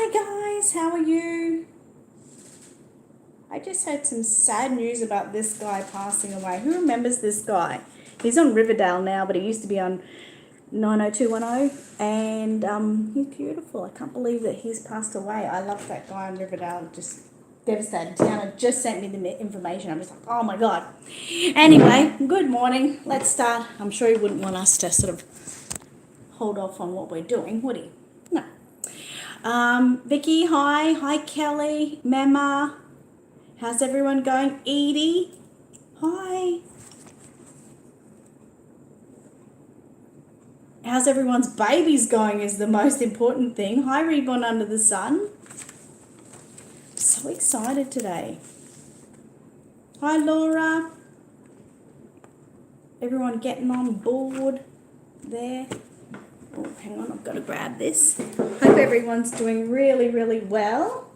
Hi guys, how are you? I just had some sad news about this guy passing away. Who remembers this guy? He's on Riverdale now, but he used to be on 90210, and he's beautiful. I can't believe that he's passed away. I love that guy on Riverdale. Just devastated. Tiana just sent me the information. I'm just like, oh my god. Anyway, good morning. Let's start. I'm sure he wouldn't want us to sort of hold off on what we're doing, would he? No. Vicky, hi. Hi, Kelly. Mama. How's everyone going? Edie, hi. How's everyone's babies going is the most important thing. Hi, Reborn Under the Sun. So excited today. Hi, Laura. Everyone getting on board there. Oh, hang on, I've got to grab this. Hope everyone's doing really, really well.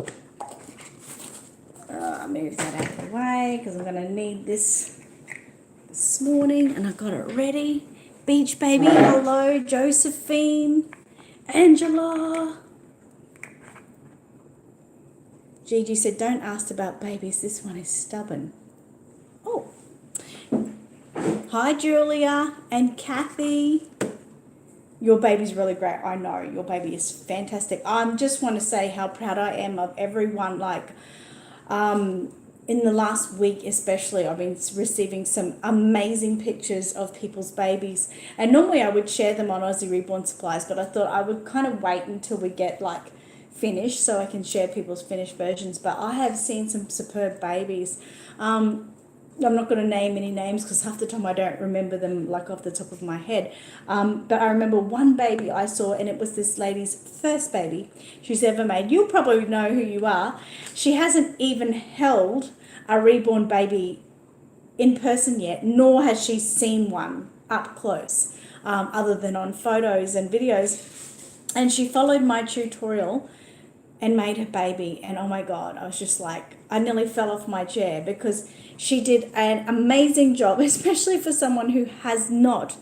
Move that out of the way because I'm going to need this morning, and I've got it ready. Beach Baby, hello. Josephine, Angela. Gigi said, don't ask about babies. This one is stubborn. Oh. Hi, Julia and Kathy. Your baby's really great. I know. Your baby is fantastic. I just want to say how proud I am of everyone. In the last week especially, I've been receiving some amazing pictures of people's babies. And normally I would share them on Aussie Reborn Supplies, but I thought I would kind of wait until we get finished so I can share people's finished versions. But I have seen some superb babies. I'm not going to name any names because half the time I don't remember them off the top of my head. But I remember one baby I saw, and it was this lady's first baby she's ever made. You'll probably know who you are. She hasn't even held a reborn baby in person yet, nor has she seen one up close, other than on photos and videos. And she followed my tutorial and made her baby, and oh my god, I was just I nearly fell off my chair because she did an amazing job, especially for someone who has not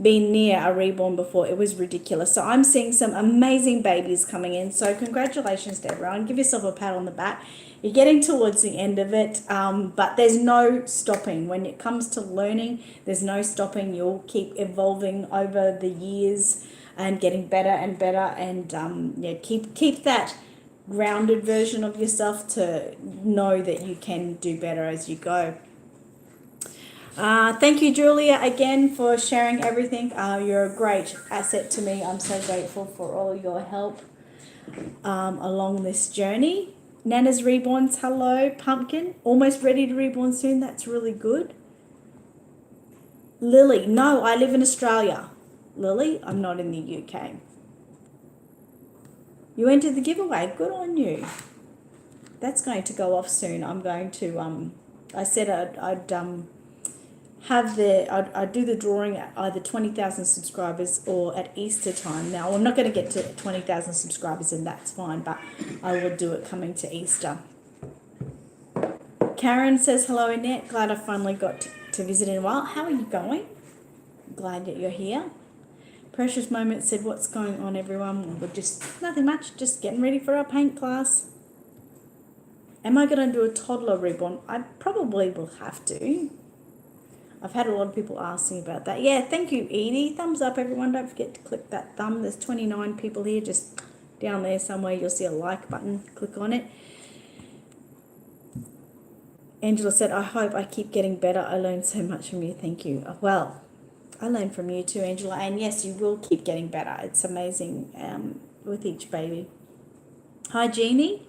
been near a reborn before. It was ridiculous. So I'm seeing some amazing babies coming in, so congratulations to everyone. Give yourself a pat on the back. You're getting towards the end of it, but there's no stopping. When it comes to learning, there's no stopping. You'll keep evolving over the years and getting better and better, and keep that grounded version of yourself to know that you can do better as you go. Thank you, Julia, again for sharing everything. You're a great asset to me. I'm so grateful for all your help along this journey. Nana's Reborns, hello. Pumpkin, almost ready to reborn soon. That's really good. Lily, no, I live in Australia. Lily, I'm not in the UK. You entered the giveaway. Good on you. That's going to go off soon. I'm going to, I said I'd do the drawing at either 20,000 subscribers or at Easter time. Now, I'm not going to get to 20,000 subscribers, and that's fine, but I will do it coming to Easter. Karen says, hello, Annette. Glad I finally got to visit in a while. How are you going? Glad that you're here. Precious Moment said, what's going on, everyone? We're just, nothing much, just getting ready for our paint class. Am I going to do a toddler reborn? I probably will have to. I've had a lot of people asking about that. Yeah, thank you, Edie. Thumbs up, everyone. Don't forget to click that thumb. There's 29 people here. Just down there somewhere, you'll see a like button. Click on it. Angela said, I hope I keep getting better. I learned so much from you. Thank you. Well, I learned from you too, Angela, and yes, you will keep getting better. It's amazing with each baby. Hi, Jeannie.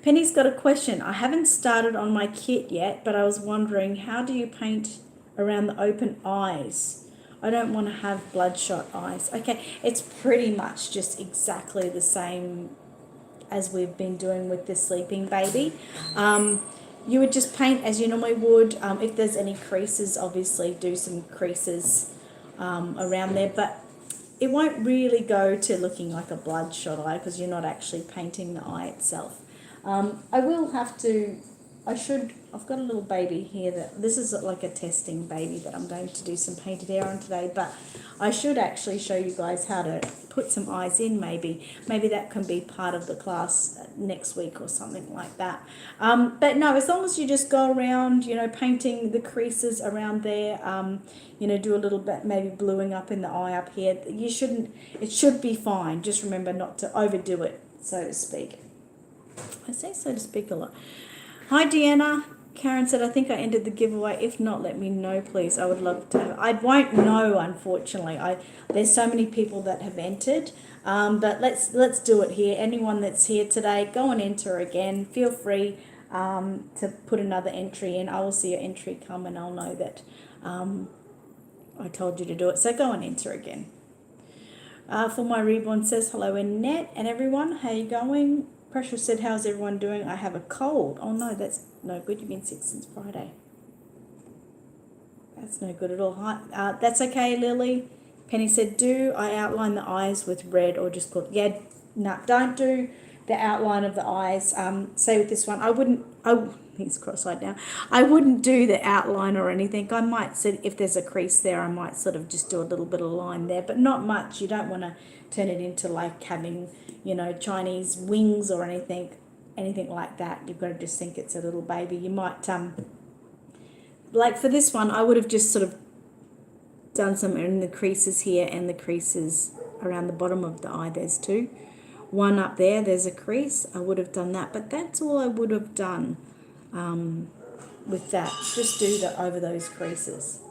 Penny's got a question. I haven't started on my kit yet, but I was wondering, how do you paint around the open eyes? I don't want to have bloodshot eyes. Okay, it's pretty much just exactly the same as we've been doing with the sleeping baby. You would just paint as you normally would. If there's any creases, obviously do some creases around there, but it won't really go to looking like a bloodshot eye because you're not actually painting the eye itself. I will have to I've got a little baby here this is like a testing baby that I'm going to do some painted hair on today, but I should actually show you guys how to put some eyes in maybe. Maybe that can be part of the class next week or something like that. But no, as long as you just go around, painting the creases around there, do a little bit, maybe bluing up in the eye up here. It should be fine. Just remember not to overdo it, so to speak. I say so to speak a lot. Hi, Deanna. Karen said, I think I ended the giveaway. If not, let me know, please. I would love to. I won't know, unfortunately. There's so many people that have entered. But let's do it here. Anyone that's here today, go and enter again. Feel free to put another entry in. I will see your entry come and I'll know that I told you to do it. So go and enter again. For my Reborn says, hello, Annette and everyone. How you going? Precious said, how's everyone doing? I have a cold. Oh, no, that's no good. You've been sick since Friday. That's no good at all. Hi, that's okay, Lily. Penny said, do I outline the eyes with red or just put... Yeah, no, don't do the outline of the eyes. Say with this one, I wouldn't... Oh, he's cross-eyed now. I wouldn't do the outline or anything. I might say, if there's a crease there, I might sort of just do a little bit of line there, but not much. You don't want to turn it into like having... Chinese wings or anything like that. You've got to just think it's a little baby. You might, like for this one, I would have just sort of done some in the creases here and the creases around the bottom of the eye. There's two. One up there, there's a crease. I would have done that, but that's all I would have done with that. Just do that over those creases.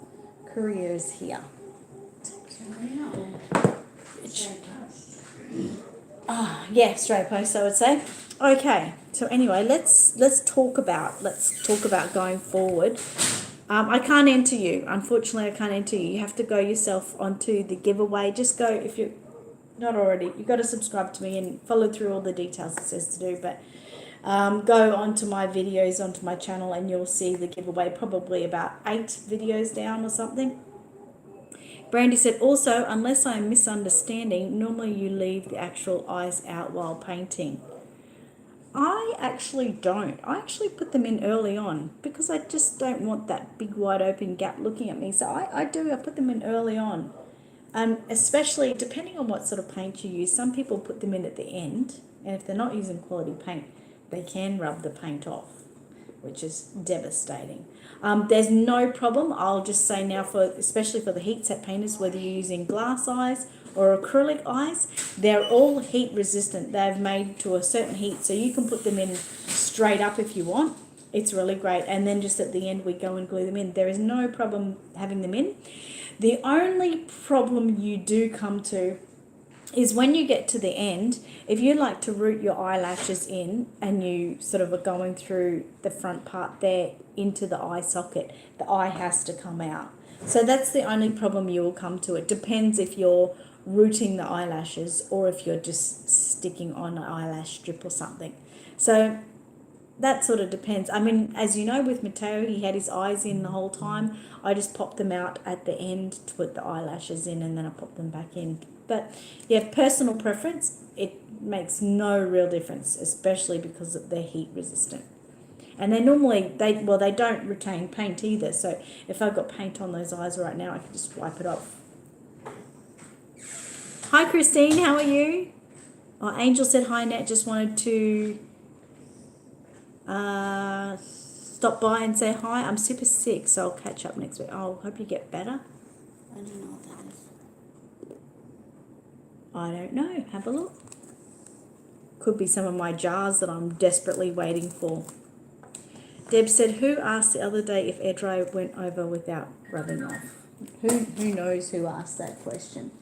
Courier's here. Yeah, straight post, I would say. Okay, so anyway, let's talk about going forward. I can't enter you. Unfortunately, I can't enter you. You have to go yourself onto the giveaway. Just go, if you're not already, you've got to subscribe to me and follow through all the details it says to do. But go onto my videos, onto my channel, and you'll see the giveaway probably about 8 videos down or something. Brandy said, also, unless I'm misunderstanding, normally you leave the actual eyes out while painting. I actually don't. I actually put them in early on because I just don't want that big wide open gap looking at me. So I put them in early on. Especially depending on what sort of paint you use. Some people put them in at the end, and if they're not using quality paint, they can rub the paint off, which is devastating. There's no problem. I'll just say now, especially for the heat set painters, whether you're using glass eyes or acrylic eyes, they're all heat resistant. They've made to a certain heat, so you can put them in straight up if you want. It's really great. And then just at the end, we go and glue them in. There is no problem having them in. The only problem you do come to is when you get to the end, if you like to root your eyelashes in and you sort of are going through the front part there into the eye socket, the eye has to come out. So that's the only problem you will come to. It depends if you're rooting the eyelashes or if you're just sticking on an eyelash strip or something. So that sort of depends. I mean, as you know, with Matteo, he had his eyes in the whole time. I just popped them out at the end to put the eyelashes in, and then I popped them back in. But yeah, personal preference, it makes no real difference, especially because they're heat resistant. And they normally, they don't retain paint either. So if I've got paint on those eyes right now, I can just wipe it off. Hi, Christine, how are you? Oh, Angel said, hi, Annette, just wanted to stop by and say hi. I'm super sick, so I'll catch up next week. Oh, hope you get better. I don't know what that is. I don't know. Have a look. Could be some of my jars that I'm desperately waiting for. Deb said, who asked the other day if air dry went over without rubbing off? Who knows who asked that question?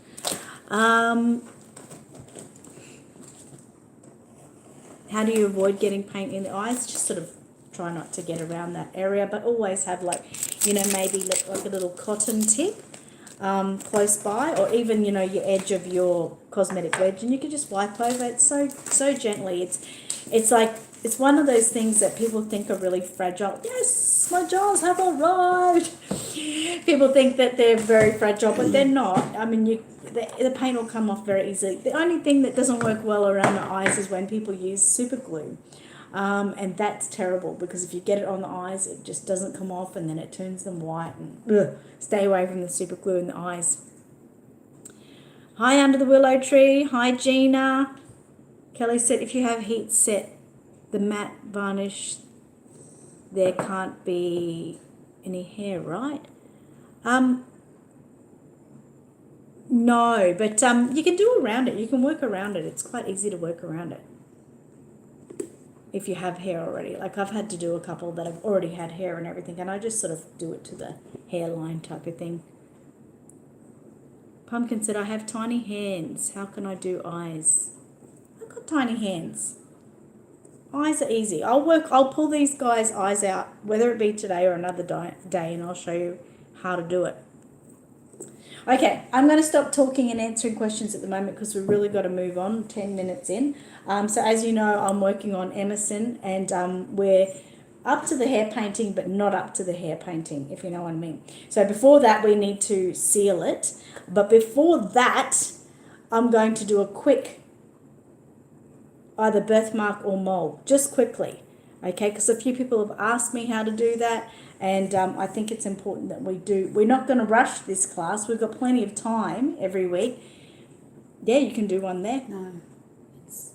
How do you avoid getting paint in the eyes? Just sort of try not to get around that area, but always have maybe like a little cotton tip close by, or even, your edge of your cosmetic wedge, and you can just wipe over it so gently. It's one of those things that people think are really fragile. Yes, my jars have arrived. People think that they're very fragile, but they're not. I mean, the paint will come off very easily. The only thing that doesn't work well around the eyes is when people use super glue. And that's terrible because if you get it on the eyes, it just doesn't come off and then it turns them white. And ugh, stay away from the super glue in the eyes. Hi, Under the Willow Tree. Hi, Gina. Kelly said, if you have heat set, the matte varnish, there can't be any hair, right? No, but you can do around it. You can work around it. It's quite easy to work around it if you have hair already. Like I've had to do a couple that have already had hair and everything, and I just sort of do it to the hairline type of thing. Pumpkin said, I have tiny hands. How can I do eyes? I've got tiny hands. Eyes are easy. I'll pull these guys' eyes out, whether it be today or another day, and I'll show you how to do it. Okay, I'm going to stop talking and answering questions at the moment because we've really got to move on, 10 minutes in. So as you know, I'm working on Emerson, and we're up to the hair painting, but not up to the hair painting, if you know what I mean. So before that, we need to seal it. But before that, I'm going to do a quick either birthmark or mole, just quickly. Okay, because a few people have asked me how to do that, and I think it's important that we do. We're not going to rush this class. We've got plenty of time every week. Yeah, you can do one there. No, it's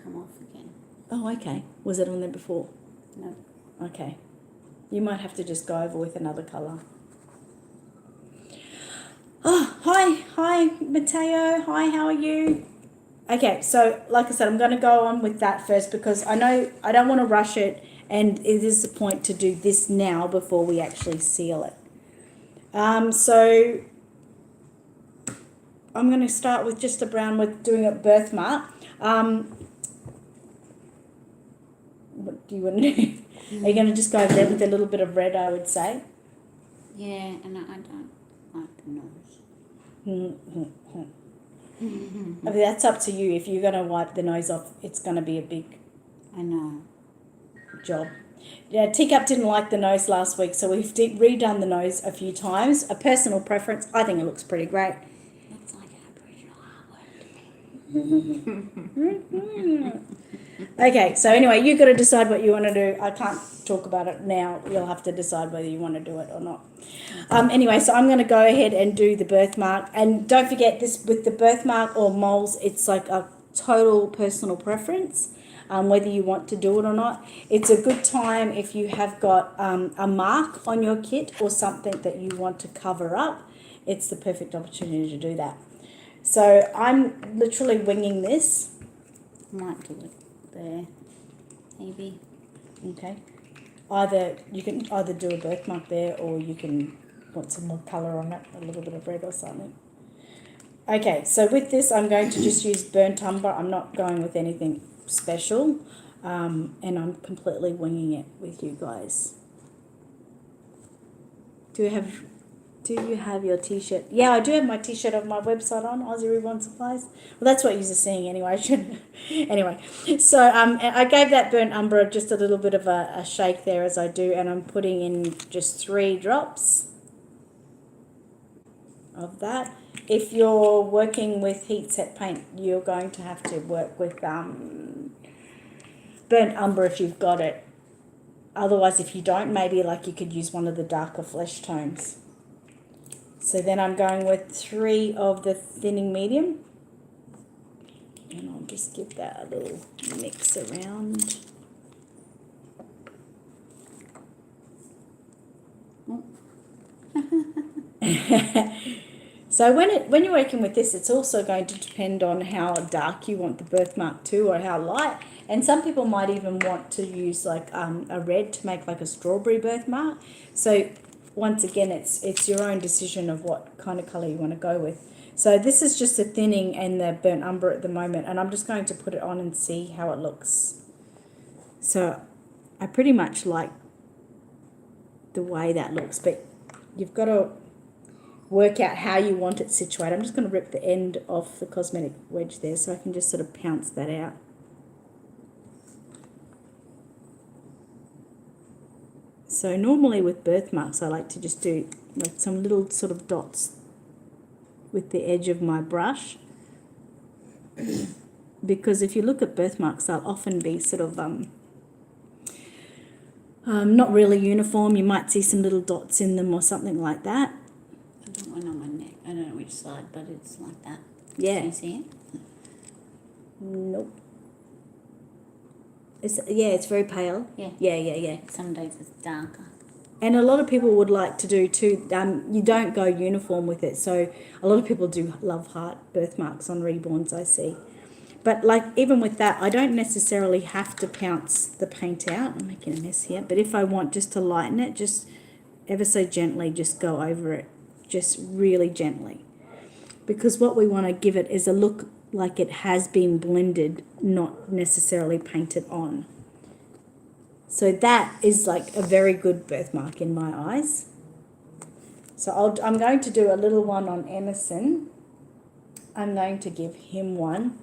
come off again. Oh, okay. Was it on there before? No. Okay. You might have to just go over with another colour. Oh, hi, Mateo. Hi, how are you? Okay, so like I said, I'm going to go on with that first because I know I don't want to rush it, and it is the point to do this now before we actually seal it. So I'm going to start with just a brown with doing a birthmark. What do you want to do? Are you going to just go over there with a little bit of red, I would say? Yeah, and I don't like the nose. I mean, that's up to you. If you're going to wipe the nose off, it's going to be a big I know. job. Yeah, Teacup didn't like the nose last week, so we've redone the nose a few times. A personal preference, I think it looks pretty great. Looks like Aboriginal artwork. Okay, so anyway, you've got to decide what you want to do. I can't talk about it now. You'll have to decide whether you want to do it or not. Anyway, so I'm going to go ahead and do the birthmark. And don't forget this, with the birthmark or moles, it's like a total personal preference, whether you want to do it or not. It's a good time if you have got a mark on your kit or something that you want to cover up. It's the perfect opportunity to do that. So I'm literally winging this. Might do it there, maybe. Okay. You can either do a birthmark there, or you can put some more colour on it, a little bit of red or something. Okay, so with this, I'm going to just use burnt umber. I'm not going with anything special, and I'm completely winging it with you guys. Do you have your t-shirt? Yeah, I do have my t-shirt on my website on Aussie Reborn Supplies. Well, that's what you're seeing anyway. I shouldn't. Anyway, so I gave that burnt umber just a little bit of a shake there as I do, and I'm putting in just 3 drops of that. If you're working with heat set paint, you're going to have to work with burnt umber if you've got it. Otherwise, if you don't, maybe like you could use one of the darker flesh tones. So then I'm going with 3 of the thinning medium. And I'll just give that a little mix around. So when you're working with this, it's also going to depend on how dark you want the birthmark too, or how light. And some people might even want to use like a red to make like a strawberry birthmark. So once again, it's your own decision of what kind of colour you want to go with. So this is just the thinning and the burnt umber at the moment, and I'm just going to put it on and see how it looks. So I pretty much like the way that looks, but you've got to work out how you want it situated. I'm just going to rip the end off the cosmetic wedge there so I can just sort of pounce that out. So normally with birthmarks, I like to just do like some little sort of dots with the edge of my brush, because if you look at birthmarks, they'll often be sort of not really uniform. You might see some little dots in them or something like that. I've got one on my neck. I don't know which side, but it's like that. Yeah. Can you see it? Nope. It's very pale. Yeah. Yeah. Some days it's darker. And a lot of people would like to do too. You don't go uniform with it, so a lot of people do love heart birthmarks on Reborns, I see. But like even with that, I don't necessarily have to pounce the paint out. I'm making a mess here. But if I want just to lighten it, just ever so gently, just go over it, just really gently. Because what we want to give it is a look like it has been blended, not necessarily painted on. So that is like a very good birthmark in my eyes. So I'm going to do a little one on Emerson. I'm going to give him one.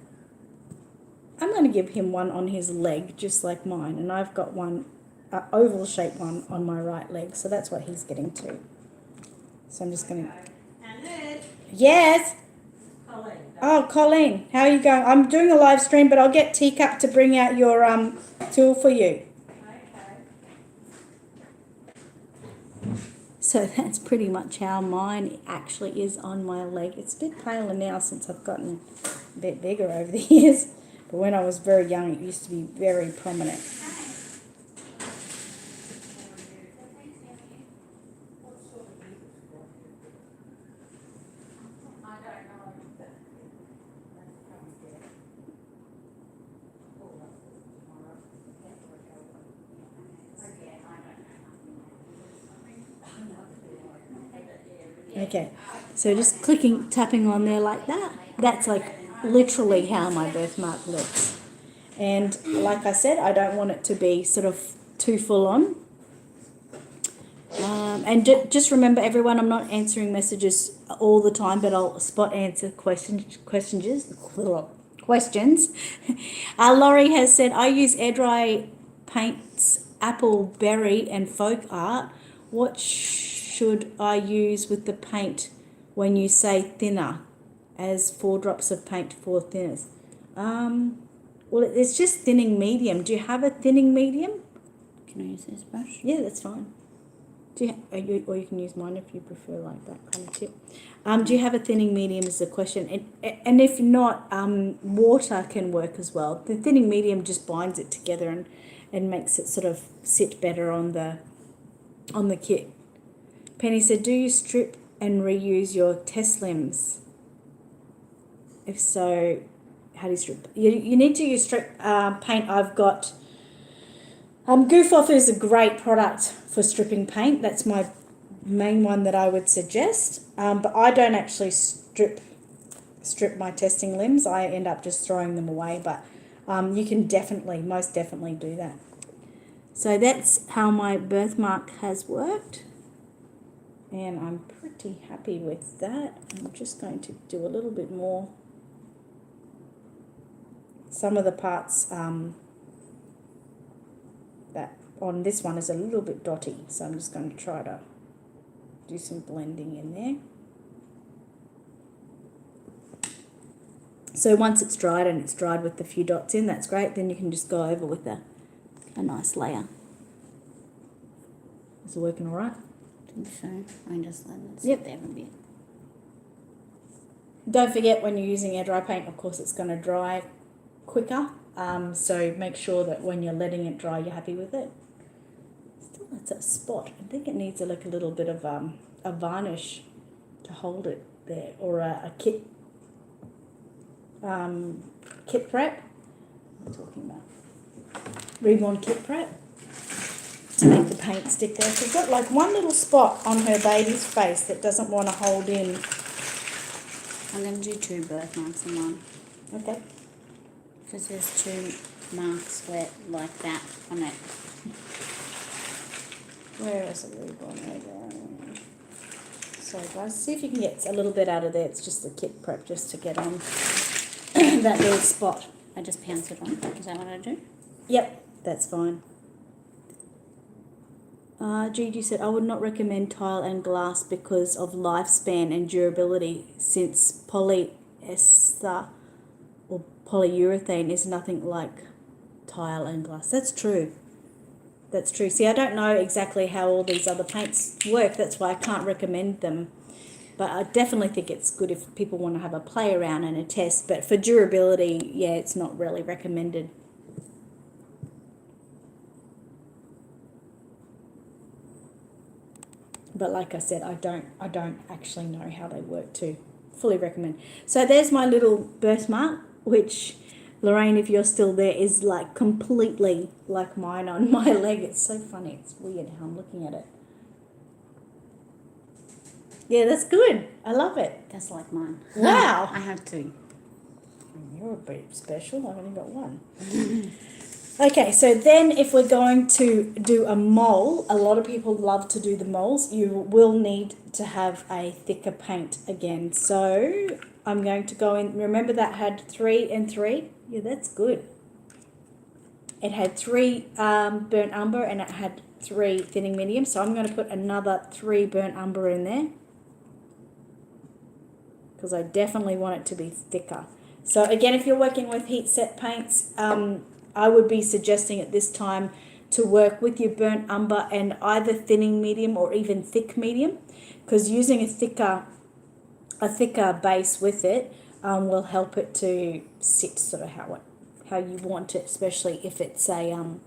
I'm going to give him one on his leg, just like mine. And I've got one, oval shaped one on my right leg. So that's what he's getting to. So I'm just going to... Annette. Yes? Colleen. Oh, Colleen, how are you going? I'm doing a live stream, but I'll get Teacup to bring out your tool for you. So that's pretty much how mine actually is on my leg. It's a bit paler now since I've gotten a bit bigger over the years. But when I was very young, it used to be very prominent. Okay, so just tapping on there like that. That's like literally how my birthmark looks. And like I said, I don't want it to be sort of too full on. And just remember, everyone, I'm not answering messages all the time, but I'll spot answer questions. Laurie has said, I use air dry paints, apple, berry, and folk art. What should I use with the paint when you say thinner, as 4 drops of paint, 4 thinners? Well, it's just thinning medium. Do you have a thinning medium? Can I use this brush? Yeah, that's fine. Or you can use mine if you prefer, like that kind of tip. Do you have a thinning medium is the question. And if not, water can work as well. The thinning medium just binds it together and makes it sort of sit better on the kit. Penny said, do you strip and reuse your test limbs? If so, how do you strip? You need to use strip paint. I've got... Goof Off is a great product for stripping paint. That's my main one that I would suggest. But I don't actually strip my testing limbs. I end up just throwing them away. But you can most definitely do that. So that's how my birthmark has worked. And I'm pretty happy with that. I'm just going to do a little bit more. Some of the parts that on this one is a little bit dotty, so I'm just going to try to do some blending in there. So once it's dried and it's dried with the few dots in, that's great. Then you can just go over with a nice layer. Is it working all right? I think so. I just let it sit there a bit. Don't forget, when you're using air dry paint, of course, it's going to dry quicker. So make sure that when you're letting it dry, you're happy with it. Still, that's a spot. I think it needs a little bit of a varnish to hold it there, or a kit prep. What am I talking about? Reborn kit prep to make the paint stick there. She's got like one little spot on her baby's face that doesn't want to hold in. I'm going to do 2 birthmarks in one. Okay. Because there's 2 marks where, like that on it. Where is it? Reborn. So guys, see if you can get a little bit out of there. It's just the kit prep just to get on that little spot. I just pounce it on. Is that what I do? Yep, that's fine. Gigi said, I would not recommend tile and glass because of lifespan and durability, since polyester or polyurethane is nothing like tile and glass. That's true. That's true. See, I don't know exactly how all these other paints work. That's why I can't recommend them. But I definitely think it's good if people want to have a play around and a test. But for durability, yeah, it's not really recommended. But like I said, I don't actually know how they work to fully recommend. So there's my little birthmark, which, Lorraine, if you're still there, is like completely like mine on my leg. It's so funny. It's weird how I'm looking at it. Yeah, that's good. I love it. That's like mine. Wow. I have two. You're a bit special. I've only got one. Okay, so then if we're going to do a mole, a lot of people love to do the moles. You will need to have a thicker paint again. So I'm going to go in. Remember that had 3 and 3? Yeah, that's good. It had 3 burnt umber and it had 3 thinning medium. So I'm going to put another 3 burnt umber in there, because I definitely want it to be thicker. So again, if you're working with heat set paints, I would be suggesting at this time to work with your burnt umber and either thinning medium or even thick medium, because using a thicker base with it will help it to sit sort of how you want it, especially if it's a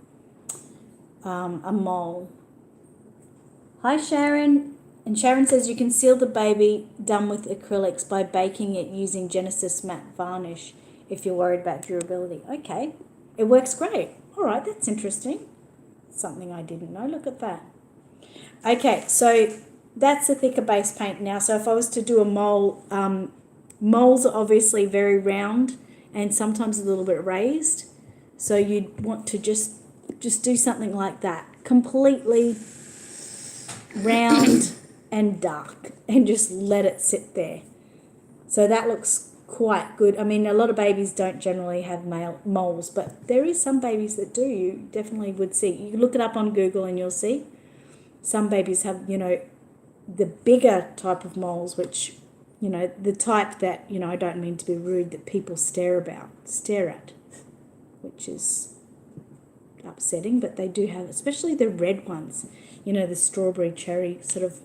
mole. Hi Sharon. And Sharon says you can seal the baby done with acrylics by baking it using Genesis matte varnish if you're worried about durability. Okay, it works great. All right, that's interesting. Something I didn't know. Look at that. Okay, so that's a thicker base paint now. So if I was to do a mole, moles are obviously very round and sometimes a little bit raised. So you'd want to just do something like that, completely round and dark, and just let it sit there. So that looks quite good. I mean, a lot of babies don't generally have moles, but there is some babies that do. You definitely would see. You can look it up on Google and you'll see. Some babies have, the bigger type of moles, which, the type that, I don't mean to be rude, that people stare at, which is upsetting, but they do have, especially the red ones, the strawberry cherry sort of.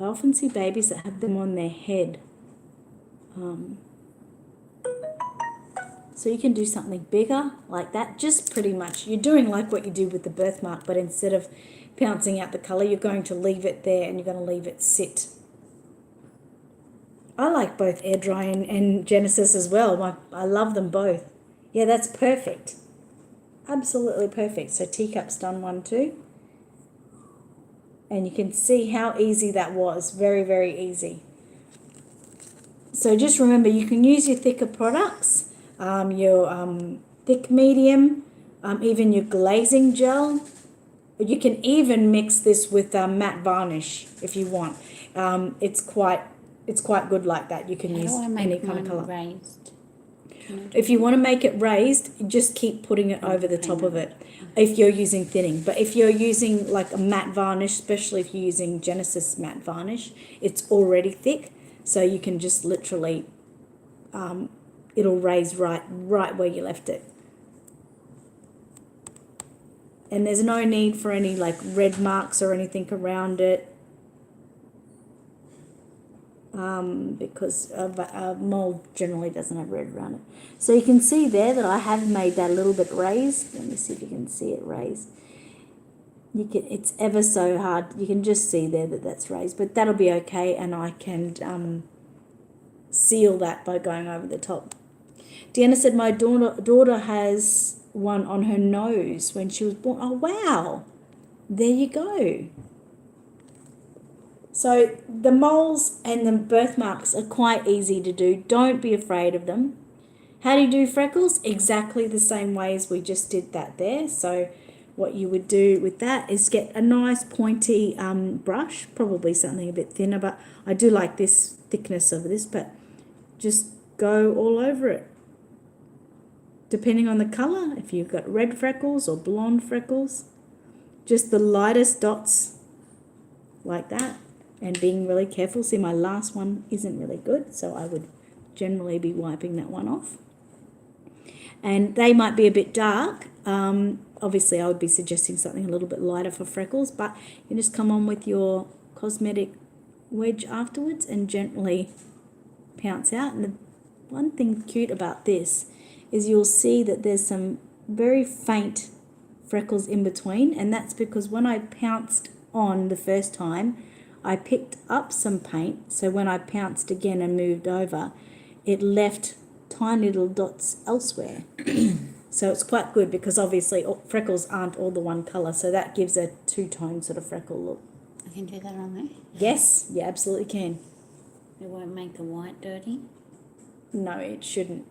I often see babies that have them on their head. So you can do something bigger like that. Just pretty much, you're doing like what you do with the birthmark, but instead of pouncing out the colour, you're going to leave it there and you're going to leave it sit. I like both air dry and Genesis as well. I love them both. Yeah, that's perfect. Absolutely perfect. So teacup's done one too. And you can see how easy that was. Very, very easy. So just remember, you can use your thicker products, your thick medium, even your glazing gel. You can even mix this with matte varnish if you want. It's quite good like that. You can use any kind of colour. Raised? If you want to make it raised, just keep putting it over the top of it if you're using thinning. But if you're using like a matte varnish, especially if you're using Genesis matte varnish, it's already thick, so you can just literally, it'll raise right where you left it. And there's no need for any like red marks or anything around it. Because a mold generally doesn't have red around it. So you can see there that I have made that a little bit raised. Let me see if you can see it raised. It's ever so hard. You can just see there that that's raised, but that'll be okay, and I can seal that by going over the top. Deanna said my daughter has one on her nose when she was born. Oh, wow. There you go. So the moles and the birthmarks are quite easy to do. Don't be afraid of them. How do you do freckles? Exactly the same way as we just did that there. So what you would do with that is get a nice pointy brush, probably something a bit thinner, but I do like this thickness of this, but just go all over it. Depending on the colour, if you've got red freckles or blonde freckles, just the lightest dots like that. And being really careful. See, my last one isn't really good, so I would generally be wiping that one off. And they might be a bit dark, obviously I would be suggesting something a little bit lighter for Freckles, but you just come on with your cosmetic wedge afterwards and gently pounce out. And the one thing cute about this is you'll see that there's some very faint freckles in between, and that's because when I pounced on the first time, I picked up some paint, so when I pounced again and moved over, it left tiny little dots elsewhere. So it's quite good because obviously freckles aren't all the one colour, so that gives a two-tone sort of freckle look. I can do that on there. Yes, you absolutely can. It won't make the white dirty. No, it shouldn't.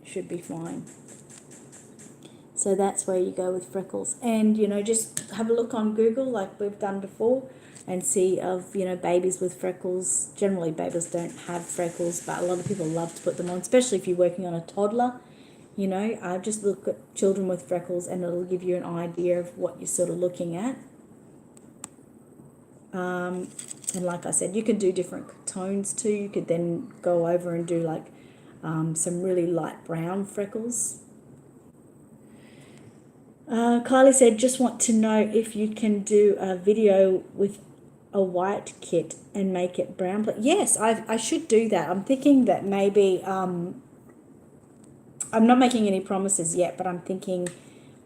It should be fine. So that's where you go with freckles. And, you know, just have a look on Google like we've done before and see of, you know, babies with freckles. Generally, babies don't have freckles, but a lot of people love to put them on, especially if you're working on a toddler. You know, just look at children with freckles and it'll give you an idea of what you're sort of looking at. And like I said, you could do different tones too. You could then go over and do like some really light brown freckles. Kylie said, just want to know if you can do a video with a white kit and make it brown. But yes, I should do that. I'm thinking that maybe, I'm not making any promises yet, but I'm thinking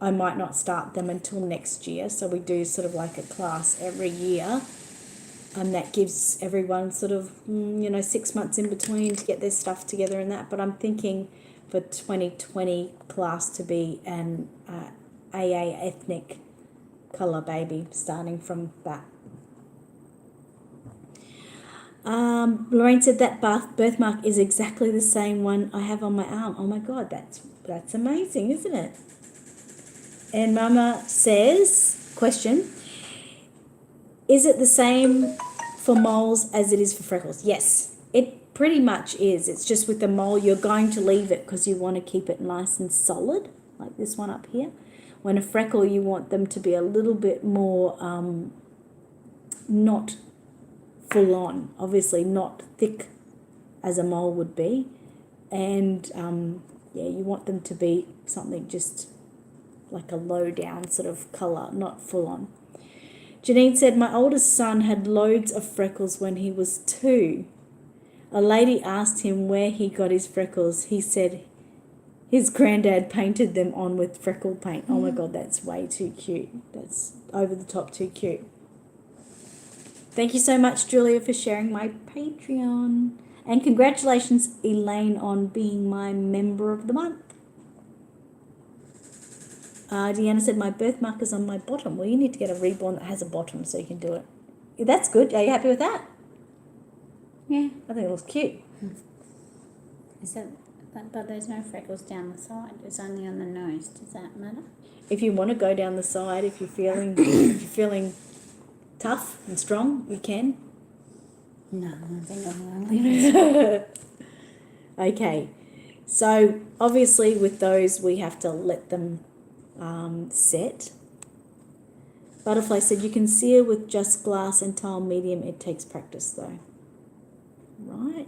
I might not start them until next year. So we do sort of like a class every year. And that gives everyone sort of, 6 months in between to get their stuff together and that. But I'm thinking for 2020 class to be an AA ethnic colour baby, starting from that. Lorraine said that birthmark is exactly the same one I have on my arm. Oh my God, that's amazing, isn't it? And Mama says, question, is it the same for moles as it is for freckles? Yes, it pretty much is. It's just with the mole, you're going to leave it because you want to keep it nice and solid, like this one up here. When a freckle, you want them to be a little bit more not full on, obviously not thick as a mole would be. And you want them to be something just like a low down sort of colour, not full on. Janine said, my oldest son had loads of freckles when he was 2. A lady asked him where he got his freckles. He said his granddad painted them on with freckle paint. Oh my God, that's way too cute. That's over the top too cute. Thank you so much, Julia, for sharing my Patreon. And congratulations, Elaine, on being my member of the month. Deanna said, my birthmark is on my bottom. Well, you need to get a Reborn that has a bottom so you can do it. That's good. Are you happy with that? Yeah. I think it looks cute. Is that, but there's no freckles down the side. It's only on the nose. Does that matter? If you want to go down the side, if you're feeling tough and strong, you can. No, I think I'm only. Okay. So obviously with those, we have to let them set. Butterfly said, you can seal with just glass and tile medium. It takes practice though. Right.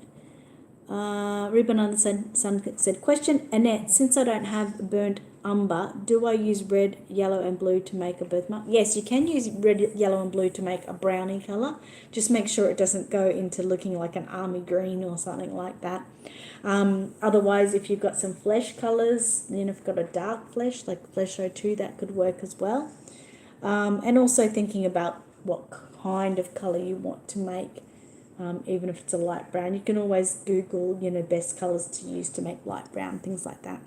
Ribbon on the Sun said, question, Annette, since I don't have burnt umber, do I use red, yellow and blue to make a birthmark? Yes, you can use red, yellow and blue to make a brownie colour. Just make sure it doesn't go into looking like an army green or something like that. Otherwise, if you've got some flesh colours, if you've got a dark flesh, like Flesh 02, that could work as well. And also thinking about what kind of colour you want to make. Even if it's a light brown, you can always Google, best colours to use to make light brown, things like that.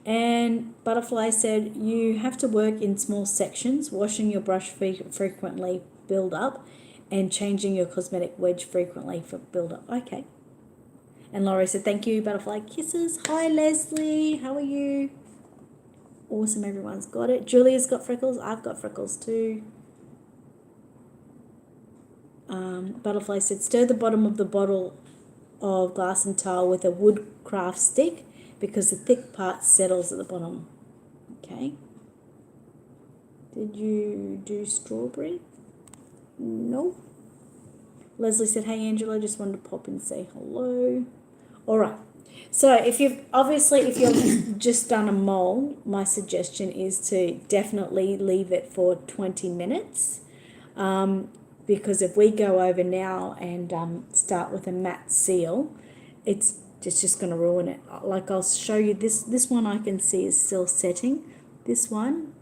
And Butterfly said, you have to work in small sections, washing your brush frequently, build up, and changing your cosmetic wedge frequently for build up. Okay. And Laurie said, thank you, Butterfly kisses. Hi, Leslie. How are you? Awesome, everyone's got it. Julia's got freckles. I've got freckles too. Butterfly said, stir the bottom of the bottle of glass and tile with a woodcraft stick because the thick part settles at the bottom. Okay. Did you do strawberry? No. Leslie said, hey, Angela, just wanted to pop and say hello. All right. So if you've just done a mole, my suggestion is to definitely leave it for 20 minutes. Because if we go over now and start with a matte seal, it's just going to ruin it. Like I'll show you this one I can see is still setting. This one,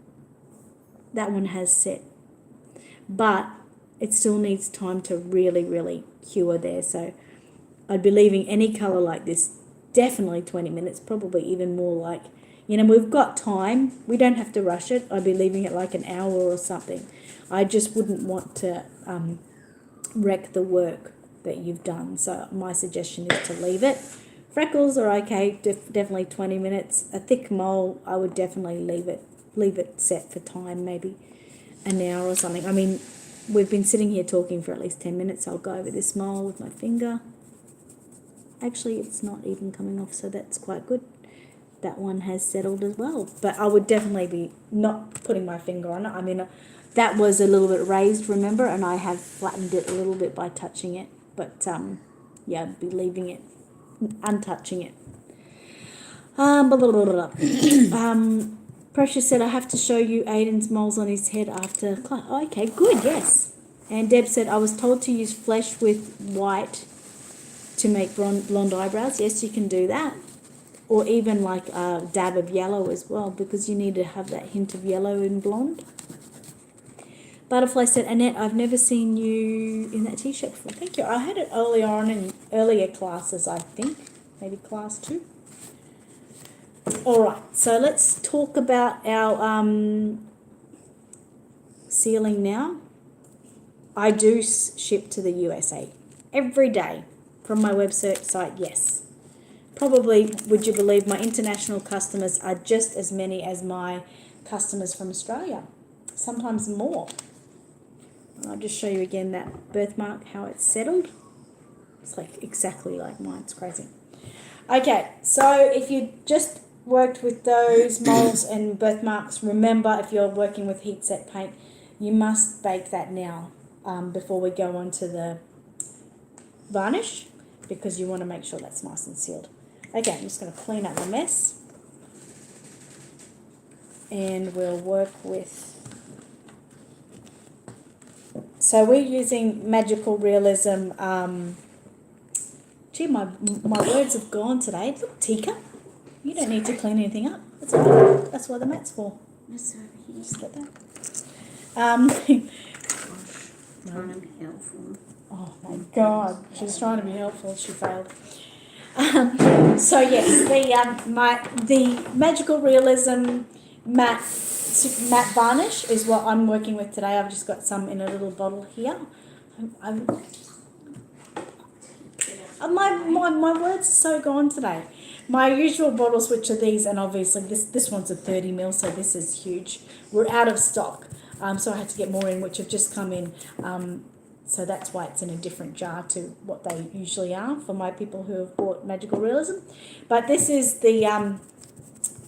that one has set. But it still needs time to really, really cure there. So I'd be leaving any colour like this definitely 20 minutes, probably even more like, we've got time. We don't have to rush it. I'd be leaving it like an hour or something. I just wouldn't want to wreck the work that you've done. So my suggestion is to leave it. Freckles are okay, definitely 20 minutes. A thick mole, I would definitely leave it set for time, maybe an hour or something. I mean, we've been sitting here talking for at least 10 minutes. I'll go over this mole with my finger. Actually, it's not even coming off, so that's quite good. That one has settled as well. But I would definitely be not putting my finger on it. I mean, that was a little bit raised, remember, and I have flattened it a little bit by touching it. But, yeah, I'd be leaving it, untouching it. Precious said, I have to show you Aiden's moles on his head after class. Oh, okay, good, yes. And Deb said, I was told to use flesh with white to make blonde eyebrows. Yes, you can do that. Or even like a dab of yellow as well, because you need to have that hint of yellow in blonde. Butterfly said, Annette, I've never seen you in that t-shirt before. Thank you. I had it earlier on in earlier classes, I think. Maybe class 2. All right, so let's talk about our sealing now. I do ship to the USA every day from my website, yes. Probably, would you believe, my international customers are just as many as my customers from Australia, sometimes more. I'll just show you again that birthmark, how it's settled. It's like exactly like mine, it's crazy. Okay, so if you just worked with those moles and birthmarks, remember if you're working with heat set paint, you must bake that now before we go on to the varnish, because you want to make sure that's nice and sealed. Okay, I'm just going to clean up the mess and we'll work with, so we're using Magical Realism. Gee, my words have gone today. Look, Tika, you don't need to clean anything up. That's what the mat's for. That's over here. Just get that. Trying to be helpful. Oh my God, she was trying to be helpful. She failed. So yes, the Magical Realism matte varnish is what I'm working with today. I've just got some in a little bottle here. My words are so gone today. My usual bottles, which are these, and obviously this one's a 30 ml, so this is huge. We're out of stock, so I had to get more in, which have just come in. So that's why it's in a different jar to what they usually are for my people who have bought Magical Realism. But this is the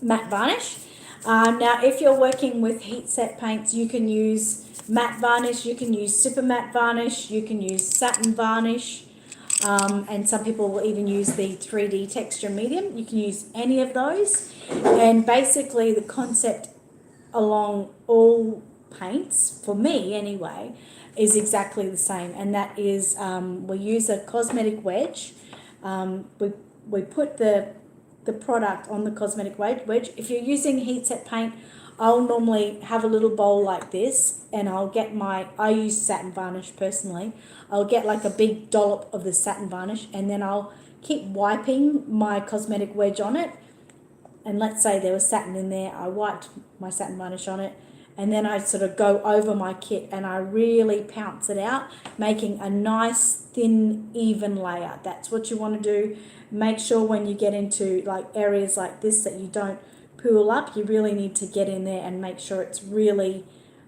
matte varnish. Now, if you're working with heat set paints, you can use matte varnish, you can use super matte varnish, you can use satin varnish, and some people will even use the 3D texture medium. You can use any of those. And basically the concept along all paints, for me anyway, is exactly the same, and that is we use a cosmetic wedge. We put the product on the cosmetic wedge. If you're using heat set paint, I'll normally have a little bowl like this, and I use satin varnish personally. I'll get like a big dollop of the satin varnish, and then I'll keep wiping my cosmetic wedge on it. And let's say there was satin in there, I wiped my satin varnish on it, and then I sort of go over my kit and I really pounce it out, making a nice, thin, even layer. That's what you want to do. Make sure when you get into like areas like this that you don't pool up. You really need to get in there and make sure it's really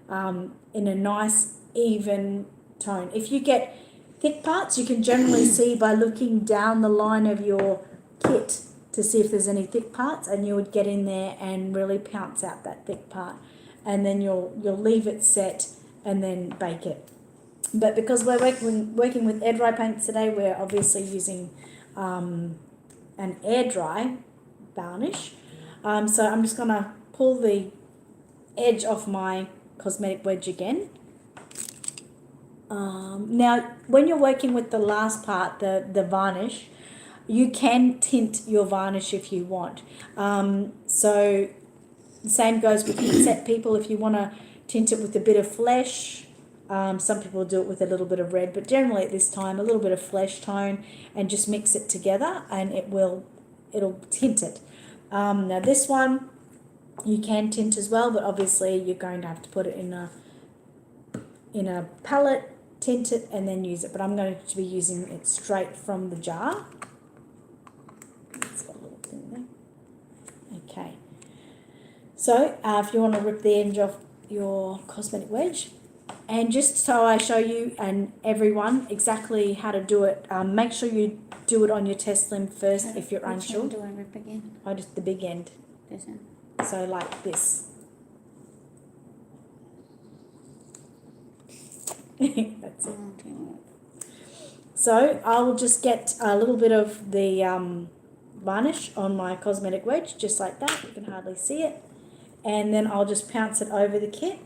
in a nice, even tone. If you get thick parts, you can generally see by looking down the line of your kit to see if there's any thick parts, and you would get in there and really pounce out that thick part. And then you'll leave it set and then bake it. But because we're working with air dry paints today, we're obviously using an air dry varnish. So I'm just going to pull the edge off my cosmetic wedge again. Now, when you're working with the last part, the varnish, you can tint your varnish if you want. So the same goes with heat set people. If you want to tint it with a bit of flesh, some people do it with a little bit of red, but generally at this time, a little bit of flesh tone and just mix it together and it'll tint it. Now this one, you can tint as well, but obviously you're going to have to put it in a palette, tint it and then use it. But I'm going to be using it straight from the jar. It's got a little thing there. Okay. So if you want to rip the edge off your cosmetic wedge, and just so I show you and everyone exactly how to do it, make sure you do it on your test limb first if you're unsure. Which end do I rip again? Oh, just the big end. This one. So like this. That's it. Okay. So I will just get a little bit of the varnish on my cosmetic wedge, just like that. You can hardly see it. And then I'll just pounce it over the kit.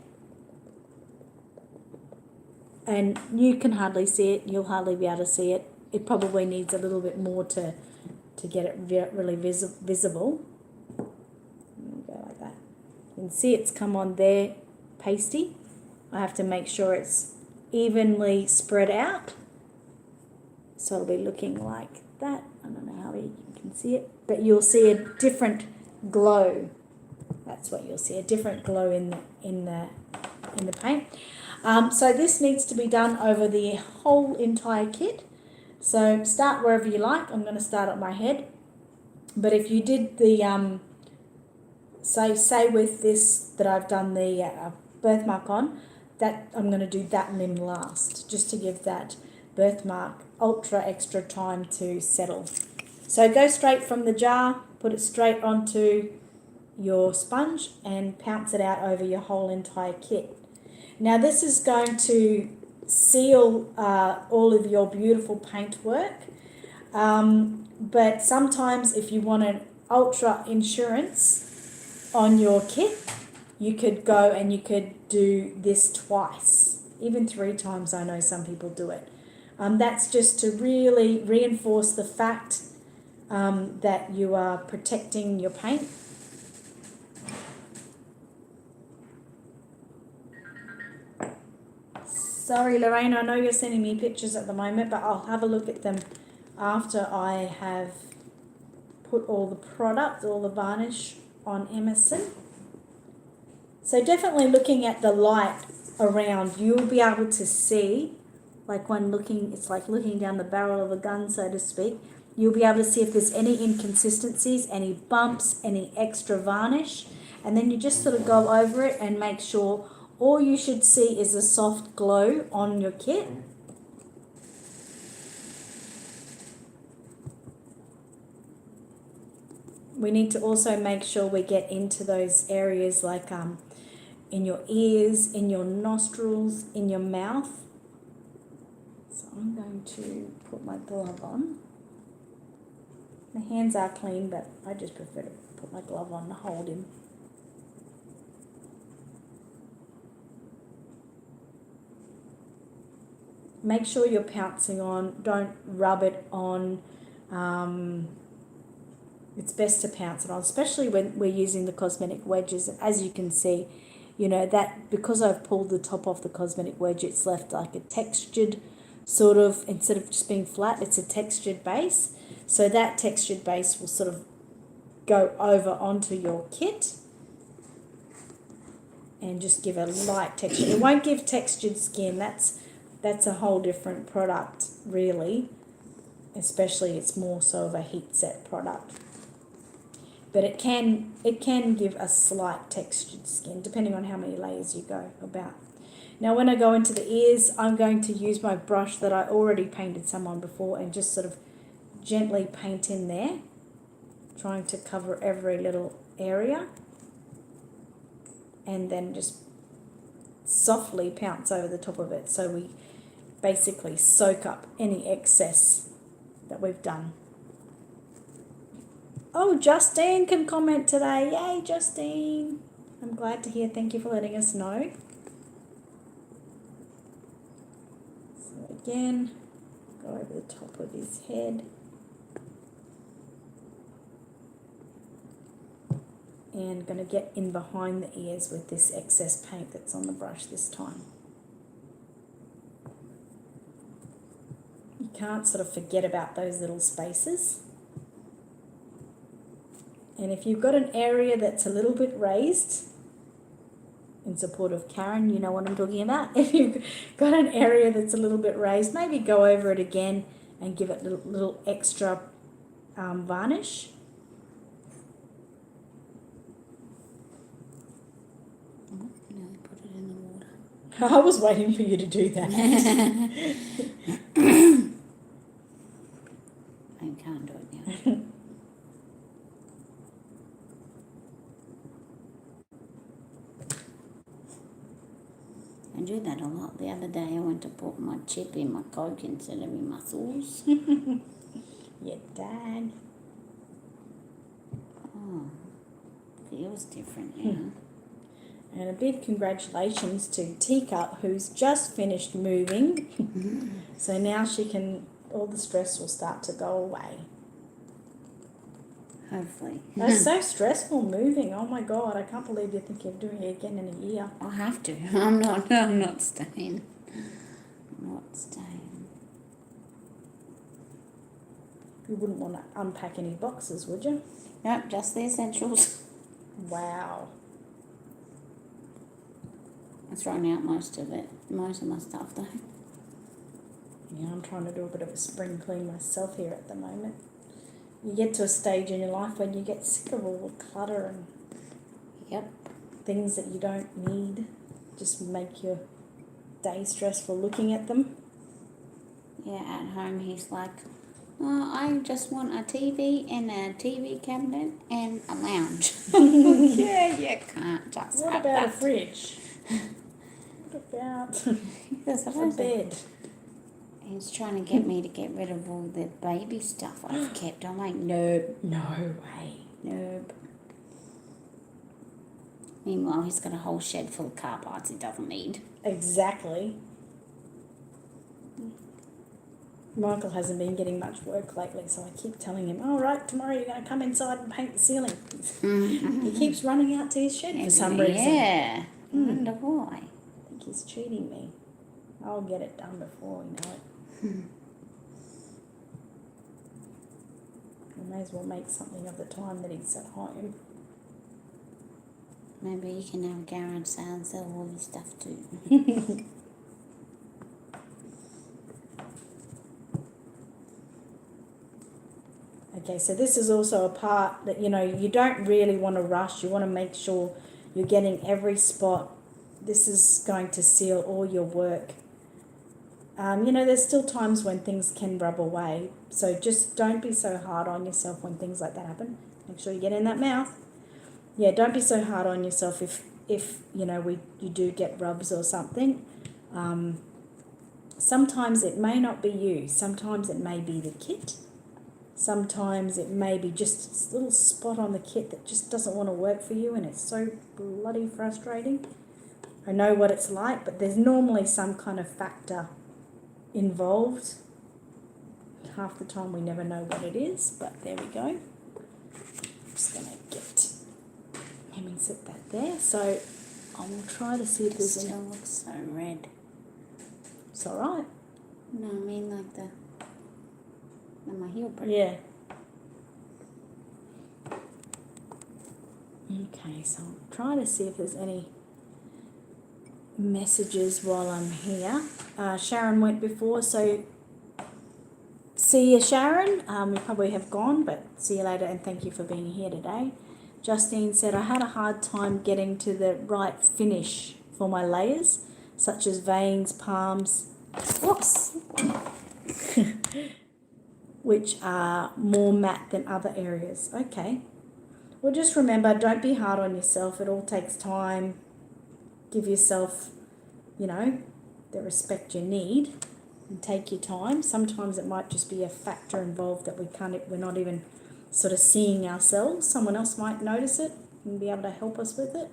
And you can hardly see it. You'll hardly be able to see it. It probably needs a little bit more to get it really visible. Go like that. You can see it's come on there pasty. I have to make sure it's evenly spread out. So it'll be looking like that. I don't know how you can see it, but you'll see a different glow. That's what you'll see, a different glow in the paint. So this needs to be done over the whole entire kit. So start wherever you like. I'm going to start at my head. But if you did the, say with this that I've done the birthmark on, that I'm going to do that limb last, just to give that birthmark ultra extra time to settle. So go straight from the jar, put it straight onto your sponge and pounce it out over your whole entire kit. Now this is going to seal all of your beautiful paint work, but sometimes if you want an ultra insurance on your kit, you could go and you could do this twice, even 3 times. I know some people do it. That's just to really reinforce the fact that you are protecting your paint. Sorry, Lorraine, I know you're sending me pictures at the moment, but I'll have a look at them after I have put all the product, all the varnish on Emerson. So definitely looking at the light around, you'll be able to see, like when looking, it's like looking down the barrel of a gun, so to speak. You'll be able to see if there's any inconsistencies, any bumps, any extra varnish, and then you just sort of go over it and make sure all you should see is a soft glow on your kit. We need to also make sure we get into those areas like in your ears, in your nostrils, in your mouth. So I'm going to put my glove on. My hands are clean, but I just prefer to put my glove on to hold him. Make sure you're pouncing on, don't rub it on. It's best to pounce it on, especially when we're using the cosmetic wedges. As you can see, you know, that because I've pulled the top off the cosmetic wedge, it's left like a textured sort of, instead of just being flat, it's a textured base. So that textured base will sort of go over onto your kit and just give a light texture. It won't give textured skin. That's a whole different product, really. Especially it's more so of a heat set product. But it can give a slight textured skin, depending on how many layers you go about. Now when I go into the ears, I'm going to use my brush that I already painted some on before and just sort of gently paint in there, trying to cover every little area. And then just softly pounce over the top of it so we basically soak up any excess that we've done. Oh, Justine can comment today. Yay, Justine. I'm glad to hear. Thank you for letting us know. So again, go over the top of his head. And going to get in behind the ears with this excess paint that's on the brush this time. You can't sort of forget about those little spaces. And if you've got an area that's a little bit raised, in support of Karen, you know what I'm talking about. If you've got an area that's a little bit raised, maybe go over it again and give it a little extra varnish. Oh, nearly put it in the water. I was waiting for you to do that. I can't do it now. I do that a lot. The other day I went to put my chip in my Coke instead of my muscles. Yeah, Dad. Oh, feels different now. And a big congratulations to Teacup, who's just finished moving. So now she can, all the stress will start to go away. Hopefully. It's so stressful moving. Oh my God, I can't believe you're thinking of doing it again in a year. I'll have to. I'm not staying. I'm not staying. You wouldn't want to unpack any boxes, would you? Nope, just the essentials. Wow. I've thrown out most of my stuff though. Yeah, I'm trying to do a bit of a spring clean myself here at the moment. You get to a stage in your life when you get sick of all the clutter and Yep. things that you don't need. Just make your day stressful looking at them. Yeah, at home he's like, oh, I just want a TV and a TV cabinet and a lounge. Yeah, you can't just What have about that. a fridge? What about Yes, I a suppose bed? He's trying to get me to get rid of all the baby stuff I've kept. I'm like, nope, No way. nope. Meanwhile, he's got a whole shed full of car parts he doesn't need. Exactly. Michael hasn't been getting much work lately, so I keep telling him, all right, tomorrow you're going to come inside and paint the ceiling. He keeps running out to his shed for some reason. Yeah, I wonder why. I think he's cheating me. I'll get it done before we know it. I may as well make something of the time that he's at home. Maybe you can have a garage sale and sell all your stuff too. Okay, so this is also a part that, you know, you don't really want to rush. You want to make sure you're getting every spot. This is going to seal all your work. You know, there's still times when things can rub away. So just don't be so hard on yourself when things like that happen. Make sure you get in that mouth. Yeah, don't be so hard on yourself if you know, you do get rubs or something. Sometimes it may not be you. Sometimes it may be the kit. Sometimes it may be just a little spot on the kit that just doesn't want to work for you, and it's so bloody frustrating. I know what it's like, but there's normally some kind of factor involved. Half the time we never know what it is, but there we go. I'm just going to get him and set that there. So I will try to see if It there's any... still looks so red. It's all right. No, I mean like my heel print. Yeah. Okay, so I'll try to see if there's any messages while I'm here. Sharon went before, so see you, Sharon. We probably have gone, but see you later, and thank you for being here today. Justine said, I had a hard time getting to the right finish for my layers, such as veins, palms, whoops, which are more matte than other areas. Okay. Well, just remember, don't be hard on yourself. It all takes time. Give yourself, you know, the respect you need and take your time. Sometimes it might just be a factor involved that we're not even sort of seeing ourselves. Someone else might notice it and be able to help us with it.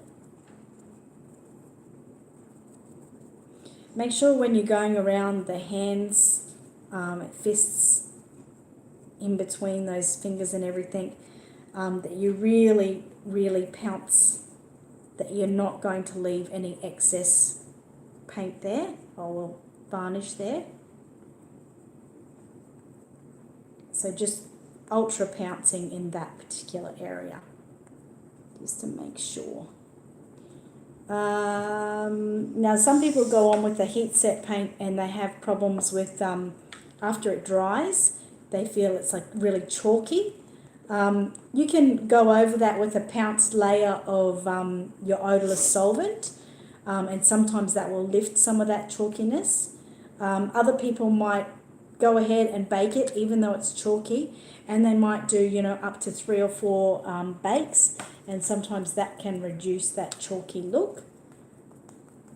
Make sure when you're going around the hands, fists in between those fingers and everything, that you really, really pounce, that you're not going to leave any excess paint there or varnish there. So just ultra pouncing in that particular area, just to make sure. Now some people go on with the heat set paint and they have problems with, after it dries, they feel it's like really chalky. You can go over that with a pounced layer of your odorless solvent, and sometimes that will lift some of that chalkiness. Other people might go ahead and bake it even though it's chalky, and they might do, you know, up to 3 or 4 bakes, and sometimes that can reduce that chalky look.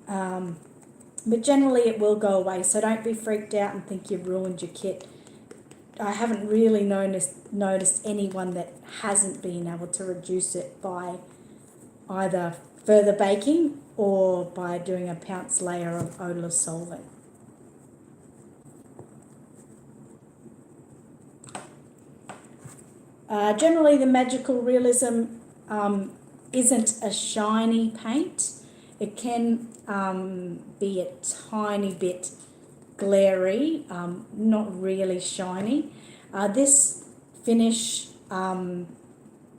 But generally it will go away, so don't be freaked out and think you've ruined your kit. I haven't really noticed anyone that hasn't been able to reduce it by either further baking or by doing a pounced layer of odorless solvent. Generally the Magical Realism isn't a shiny paint. It can be a tiny bit glary, not really shiny. This finish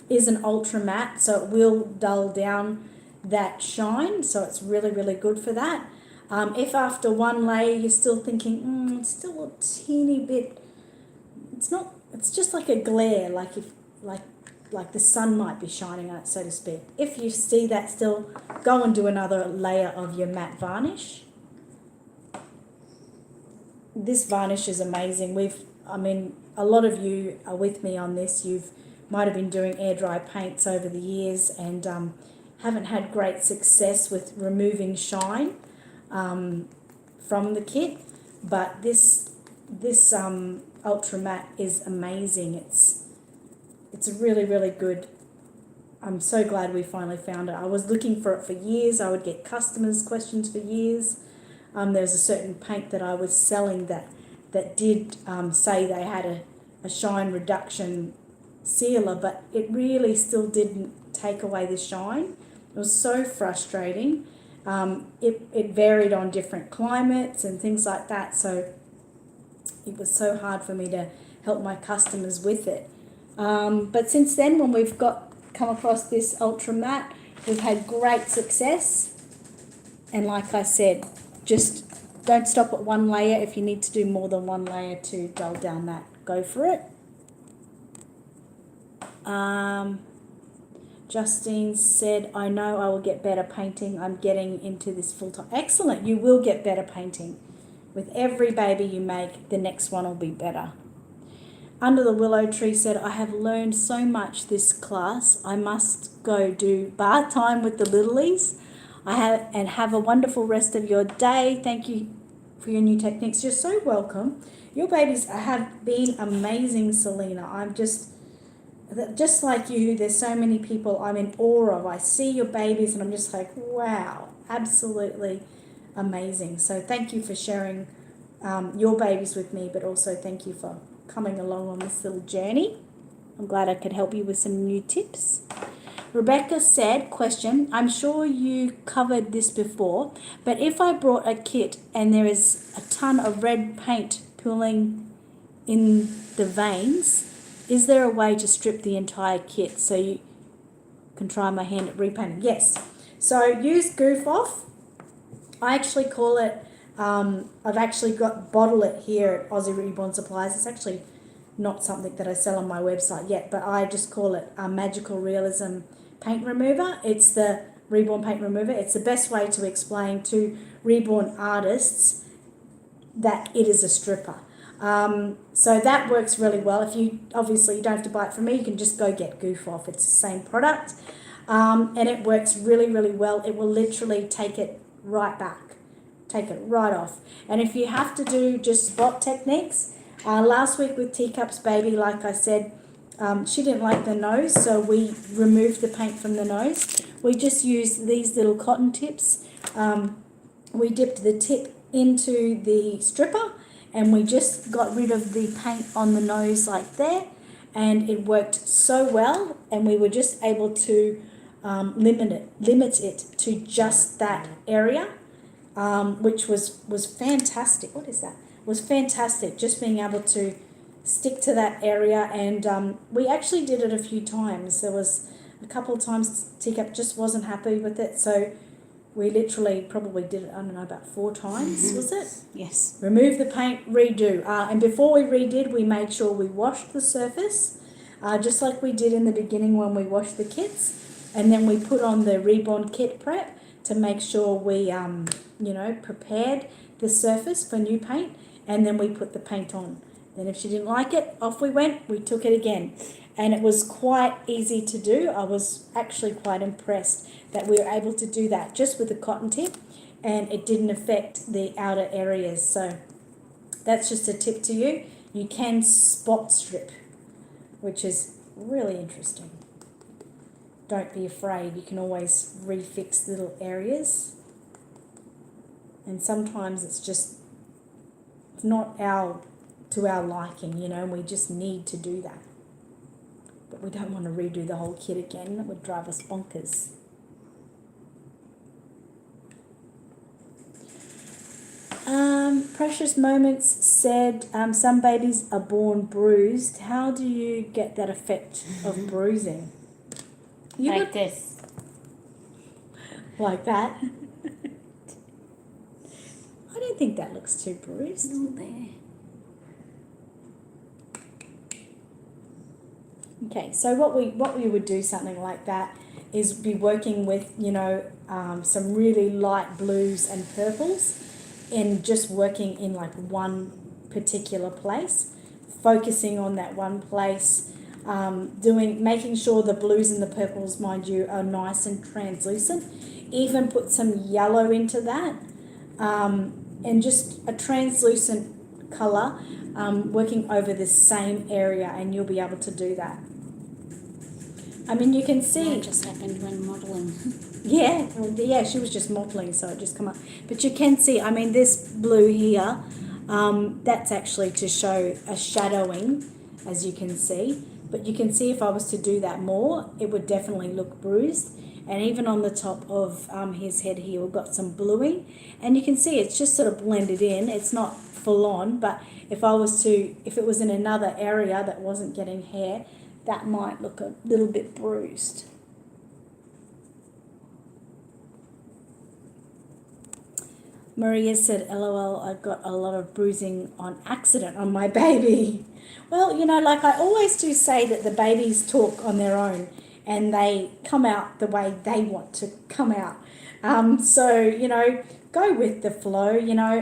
is an ultra matte, so it will dull down that shine, so it's really, really good for that. If after one layer you're still thinking, it's still a teeny bit, it's just like a glare, like the sun might be shining on it, so to speak. If you see that still, go and do another layer of your matte varnish. This varnish is amazing. A lot of you are with me on this. Might have been doing air dry paints over the years and haven't had great success with removing shine from the kit. But this ultra matte is amazing. It's really, really good. I'm so glad we finally found it. I was looking for it for years. I would get customers' questions for years. There's a certain paint that I was selling that did say they had a shine reduction sealer, but it really still didn't take away the shine. It was so frustrating. It varied on different climates and things like that, so it was so hard for me to help my customers with it. But since then, when we've come across this ultra matte, we've had great success. And like I said, just don't stop at one layer. If you need to do more than one layer to dull down that, go for it. Justine said, I know I will get better painting. I'm getting into this full time. Excellent. You will get better painting. With every baby you make, the next one will be better. Under the Willow Tree said, I have learned so much this class. I must go do bath time with the littlies. Have a wonderful rest of your day. Thank you for your new techniques. You're so welcome. Your babies have been amazing, Selena. I'm just like you, there's so many people I'm in awe of. I see your babies and I'm just like, wow, absolutely amazing. So thank you for sharing your babies with me, but also thank you for coming along on this little journey. I'm glad I could help you with some new tips. Rebecca said, question, I'm sure you covered this before, but if I brought a kit and there is a ton of red paint pooling in the veins, is there a way to strip the entire kit so you can try my hand at repainting? Yes. So use Goof Off. I actually call it, I've actually bottle it here at Aussie Reborn Supplies. It's actually not something that I sell on my website yet, but I just call it a Magical Realism paint remover. It's the Reborn paint remover. It's the best way to explain to reborn artists that it is a stripper. So that works really well. If you don't have to buy it from me, you can just go get Goof Off. It's the same product, and it works really, really well. It will literally take it right back, take it right off. And if you have to do just spot techniques, last week with Teacups Baby, like I said, She didn't like the nose, so we removed the paint from the nose. We just used these little cotton tips. We dipped the tip into the stripper and we just got rid of the paint on the nose like there, and it worked so well, and we were just able to limit it to just that area, which was fantastic. What is that? Was fantastic, just being able to stick to that area. And we actually did it a few times. There was a couple of times Teacup just wasn't happy with it, so we literally probably did it, I don't know, about 4 times, was it? Yes. Remove the paint, redo. And before we redid, we made sure we washed the surface, just like we did in the beginning when we washed the kits. And then we put on the Reborn kit prep to make sure we, prepared the surface for new paint. And then we put the paint on. Then if she didn't like it, off we went, we took it again. And it was quite easy to do. I was actually quite impressed that we were able to do that just with the cotton tip, and it didn't affect the outer areas. So that's just a tip to you. You can spot strip, which is really interesting. Don't be afraid. You can always refix little areas. And sometimes it's not to our liking, and we just need to do that. But we don't want to redo the whole kit again. It would drive us bonkers. Precious Moments said, some babies are born bruised. How do you get that effect of bruising? Like this. Like that? I don't think that looks too bruised. Not there. Okay, so what we would do something like that is be working with, some really light blues and purples, and just working in like one particular place, focusing on that one place, making sure the blues and the purples, mind you, are nice and translucent. Even put some yellow into that, and just a translucent colour, working over the same area, and you'll be able to do that. I mean, you can see. That just happened when modelling. Yeah, she was just modelling, so it just come up. But you can see, I mean, this blue here, that's actually to show a shadowing, as you can see. But you can see if I was to do that more, it would definitely look bruised. And even on the top of his head here, we've got some bluing. And you can see it's just sort of blended in. It's not full on, but if it was in another area that wasn't getting hair, that might look a little bit bruised. Maria said, LOL, I got a lot of bruising on accident on my baby. Well, like I always do say that the babies talk on their own and they come out the way they want to come out. So, go with the flow.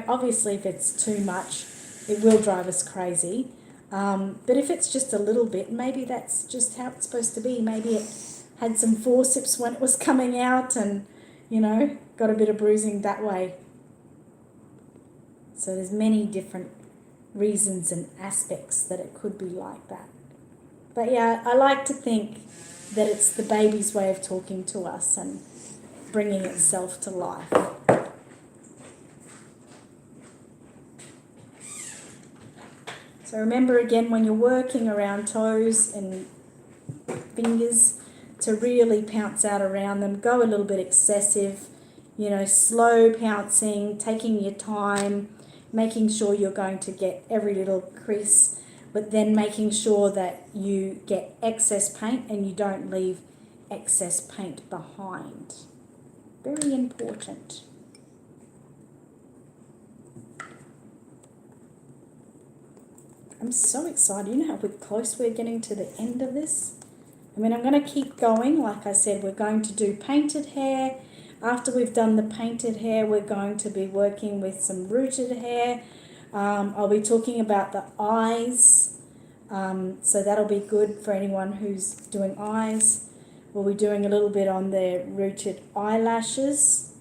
Obviously if it's too much, it will drive us crazy. But if it's just a little bit, maybe that's just how it's supposed to be. Maybe it had some forceps when it was coming out and, got a bit of bruising that way. So there's many different reasons and aspects that it could be like that. But yeah, I like to think that it's the baby's way of talking to us and bringing itself to life. So remember again, when you're working around toes and fingers, to really pounce out around them, go a little bit excessive, slow pouncing, taking your time, making sure you're going to get every little crease, but then making sure that you get excess paint and you don't leave excess paint behind. Very important. I'm so excited. You know how close we're getting to the end of this? I mean, I'm going to keep going. Like I said, we're going to do painted hair. After we've done the painted hair, we're going to be working with some rooted hair. I'll be talking about the eyes. So that'll be good for anyone who's doing eyes. We'll be doing a little bit on the rooted eyelashes.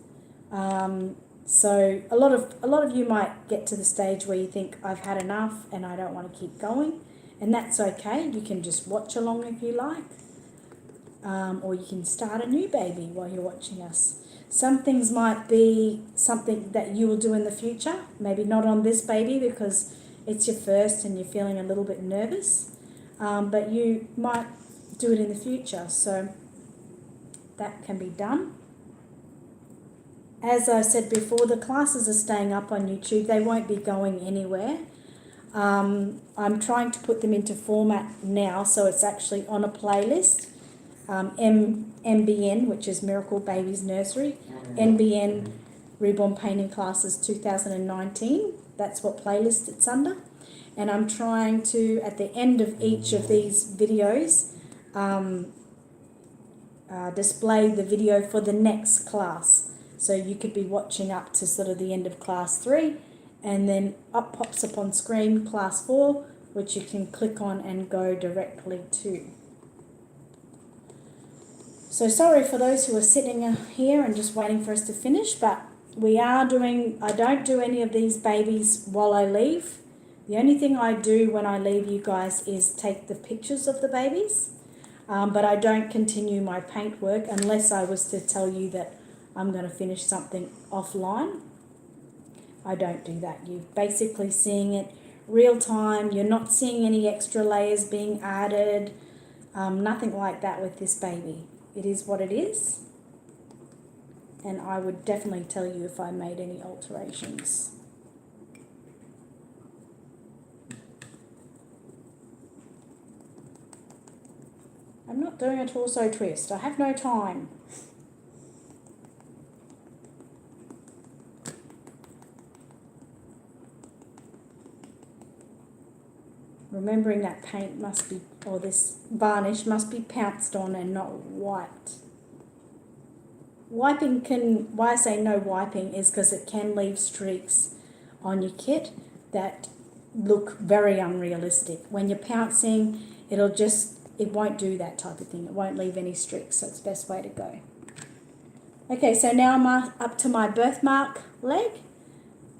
So a lot of you might get to the stage where you think I've had enough and I don't want to keep going, And that's okay. You can just watch along if you like. Or you can start a new baby while you're watching us. Some things might be something that you will do in the future, maybe not on this baby because it's your first and you're feeling a little bit nervous, but you might do it in the future, so that can be done. As I said before, the classes are staying up on YouTube. They won't be going anywhere. I'm trying to put them into format now, so it's actually on a playlist. MBN, which is Miracle Babies Nursery, NBN Reborn Painting Classes 2019. That's what playlist it's under. And I'm trying to, at the end of each of these videos, display the video for the next class. So you could be watching up to sort of the end of class 3, and then up pops up on screen class 4, which you can click on and go directly to. So sorry for those who are sitting here and just waiting for us to finish, but I don't do any of these babies while I leave. The only thing I do when I leave you guys is take the pictures of the babies, but I don't continue my paint work unless I was to tell you that I'm going to finish something offline. I don't do that. You're basically seeing it real time. You're not seeing any extra layers being added, nothing like that with this baby. It is what it is, and I would definitely tell you if I made any alterations. I'm not doing a torso twist. I have no time. Remembering that paint must be, or this varnish must be pounced on and not wiped. Wiping can, why I say no wiping is because it can leave streaks on your kit that look very unrealistic. When you're pouncing, it won't do that type of thing. It won't leave any streaks, so it's the best way to go. Okay, so now I'm up to my birthmark leg.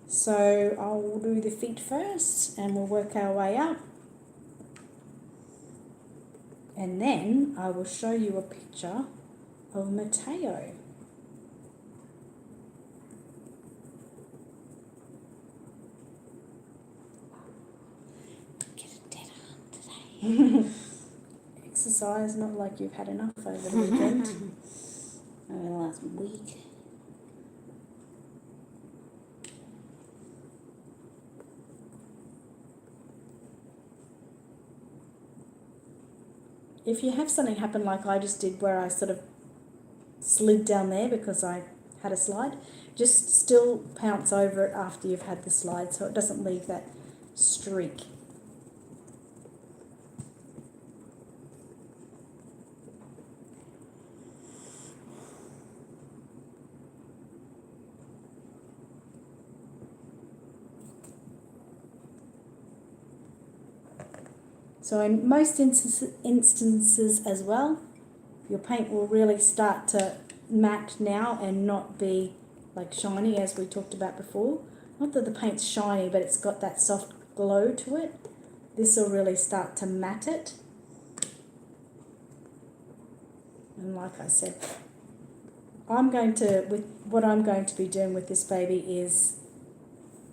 So I'll do the feet first and we'll work our way up. And then I will show you a picture of Mateo. Get a dead arm today. Exercise, not like you've had enough over the weekend. Over the last week. If you have something happen like I just did where I sort of slid down there because I had a slide, just still pounce over it after you've had the slide so it doesn't leave that streak. So in most instances as well, your paint will really start to matte now and not be like shiny as we talked about before. Not that the paint's shiny, but it's got that soft glow to it. This will really start to matte it. And like I said, what I'm going to be doing with this baby is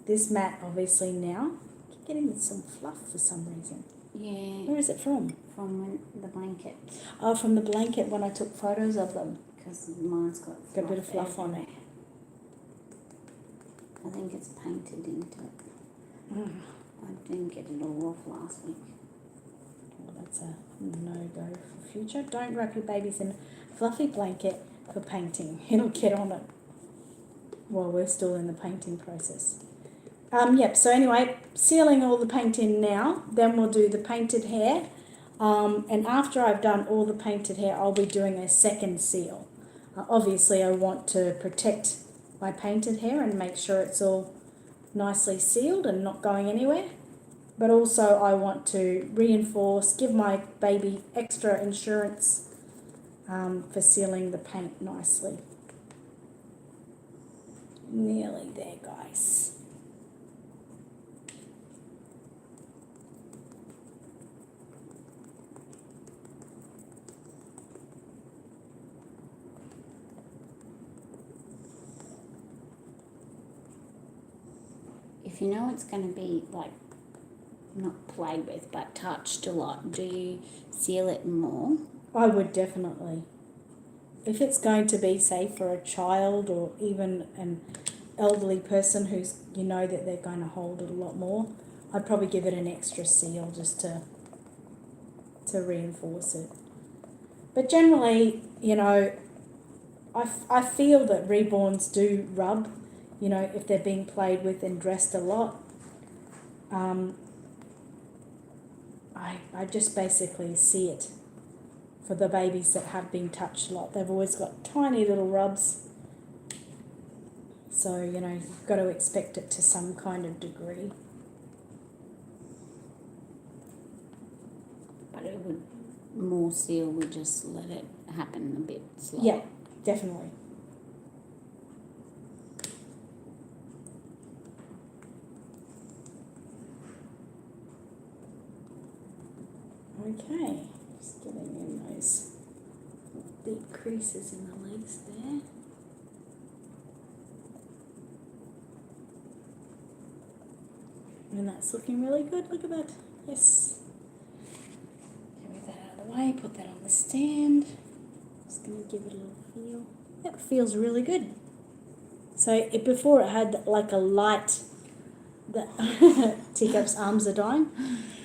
this matte obviously now. I keep getting some fluff for some reason. Yeah. Where is it from? From the blanket. Oh, from the blanket when I took photos of them. Because mine's got a bit of fluff on it. I think it's painted into it. I didn't get it all off last week. Well, that's a no-go for future. Don't wrap your babies in a fluffy blanket for painting. It'll get on it while we're still in the painting process. Yep, so anyway, sealing all the paint in now, then we'll do the painted hair. And after I've done all the painted hair, I'll be doing a second seal. Obviously, I want to protect my painted hair and make sure it's all nicely sealed and not going anywhere. But also I want to reinforce, give my baby extra insurance for sealing the paint nicely. Nearly there, guys. if you know it's going to be like not played with but touched a lot, do you seal it more? I would definitely. If it's going to be, say, for a child or even an elderly person who's, you know that they're going to hold it a lot more, I'd probably give it an extra seal just to reinforce it. But generally, you know, I feel that reborns do rub, you know, if they're being played with and dressed a lot. I just basically see it for the babies that have been touched a lot. They've always got tiny little rubs. So, you know, you've got to expect it to some kind of degree. But it would more seal would just let it happen a bit slower. Yeah, definitely. Okay, just getting in those deep creases in the legs there. And that's looking really good, look at that. Yes. Move that out of the way, put that on the stand. Just going to give it a little feel. That feels really good. So before it had like a light, Teacup's arms are dying.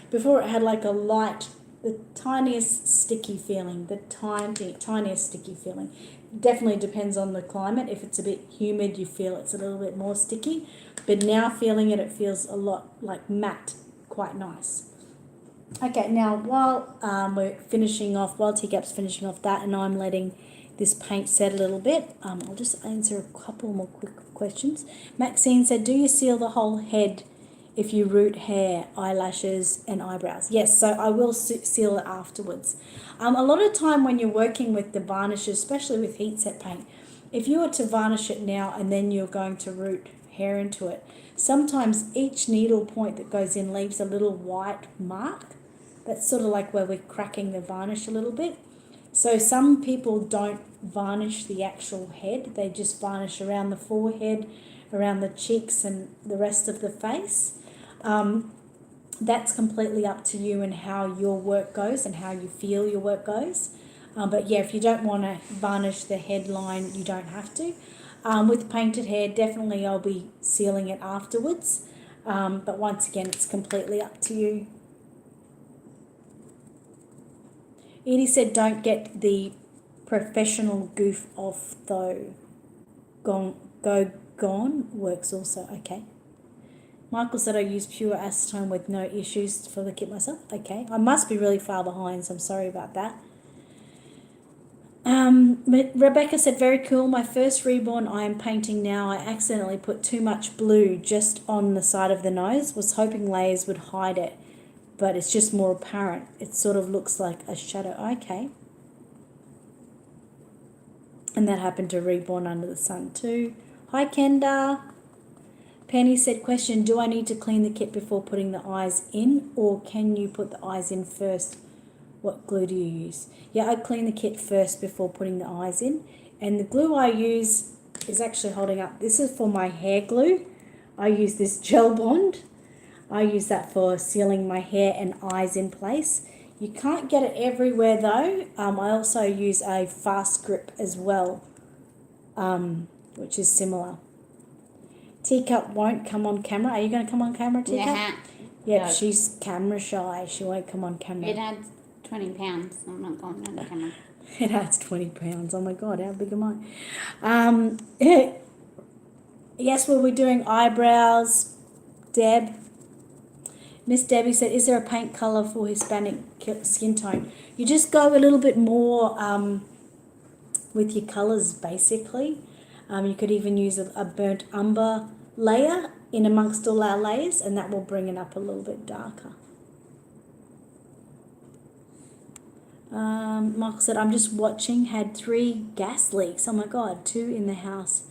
Before it had like a light, the tiniest sticky feeling, the tiniest sticky feeling. Definitely depends on the climate. If it's a bit humid, you feel it's a little bit more sticky. But now feeling it, it feels a lot like matte, quite nice. Okay, now while we're finishing off, while Teacup's finishing off that and I'm letting this paint set a little bit, I'll just answer a couple more quick questions. Maxine said, do you seal the whole head if you root hair, eyelashes and eyebrows? Yes, so I will seal it afterwards. A lot of time when you're working with the varnishes, especially with heat set paint, if you were to varnish it now and then you're going to root hair into it, sometimes each needle point that goes in leaves a little white mark. That's sort of like where we're cracking the varnish a little bit. So some people don't varnish the actual head, they just varnish around the forehead, around the cheeks and the rest of the face. That's completely up to you and how your work goes and how you feel your work goes. But yeah, if you don't want to varnish the headline, you don't have to. With painted hair, definitely I'll be sealing it afterwards. But once again, it's completely up to you. Edie said, don't get the professional goof off though. Gone works also. Okay. Michael said I use pure acetone with no issues for the kit myself. Okay. I must be really far behind, so I'm sorry about that. Rebecca said, very cool. My first Reborn I am painting now. I accidentally put too much blue just on the side of the nose. Was hoping layers would hide it, but it's just more apparent. It sort of looks like a shadow. Okay. And that happened to Reborn Under the Sun too. Hi, Kenda. Penny said, question, do I need to clean the kit before putting the eyes in, or can you put the eyes in first? What glue do you use? Yeah, I clean the kit first before putting the eyes in. And the glue I use is actually holding up. This is for my hair glue. I use this Gel Bond. I use that for sealing my hair and eyes in place. You can't get it everywhere though. I also use a fast grip as well, which is similar. Teacup won't come on camera. Are you going to come on camera, Teacup? Yeah. Yep, No. she's camera shy. She won't come on camera. It adds 20 pounds. I'm not going on the camera. It adds 20 pounds. Oh my God, how big am I? Yes, well, we're doing eyebrows. Deb. Miss Debbie said, is there a paint colour for Hispanic skin tone? You just go a little bit more with your colours, basically. You could even use a burnt umber layer in amongst all our layers, and that will bring it up a little bit darker. Michael said, I'm just watching, had 3 gas leaks. Oh my God, 2 in the house.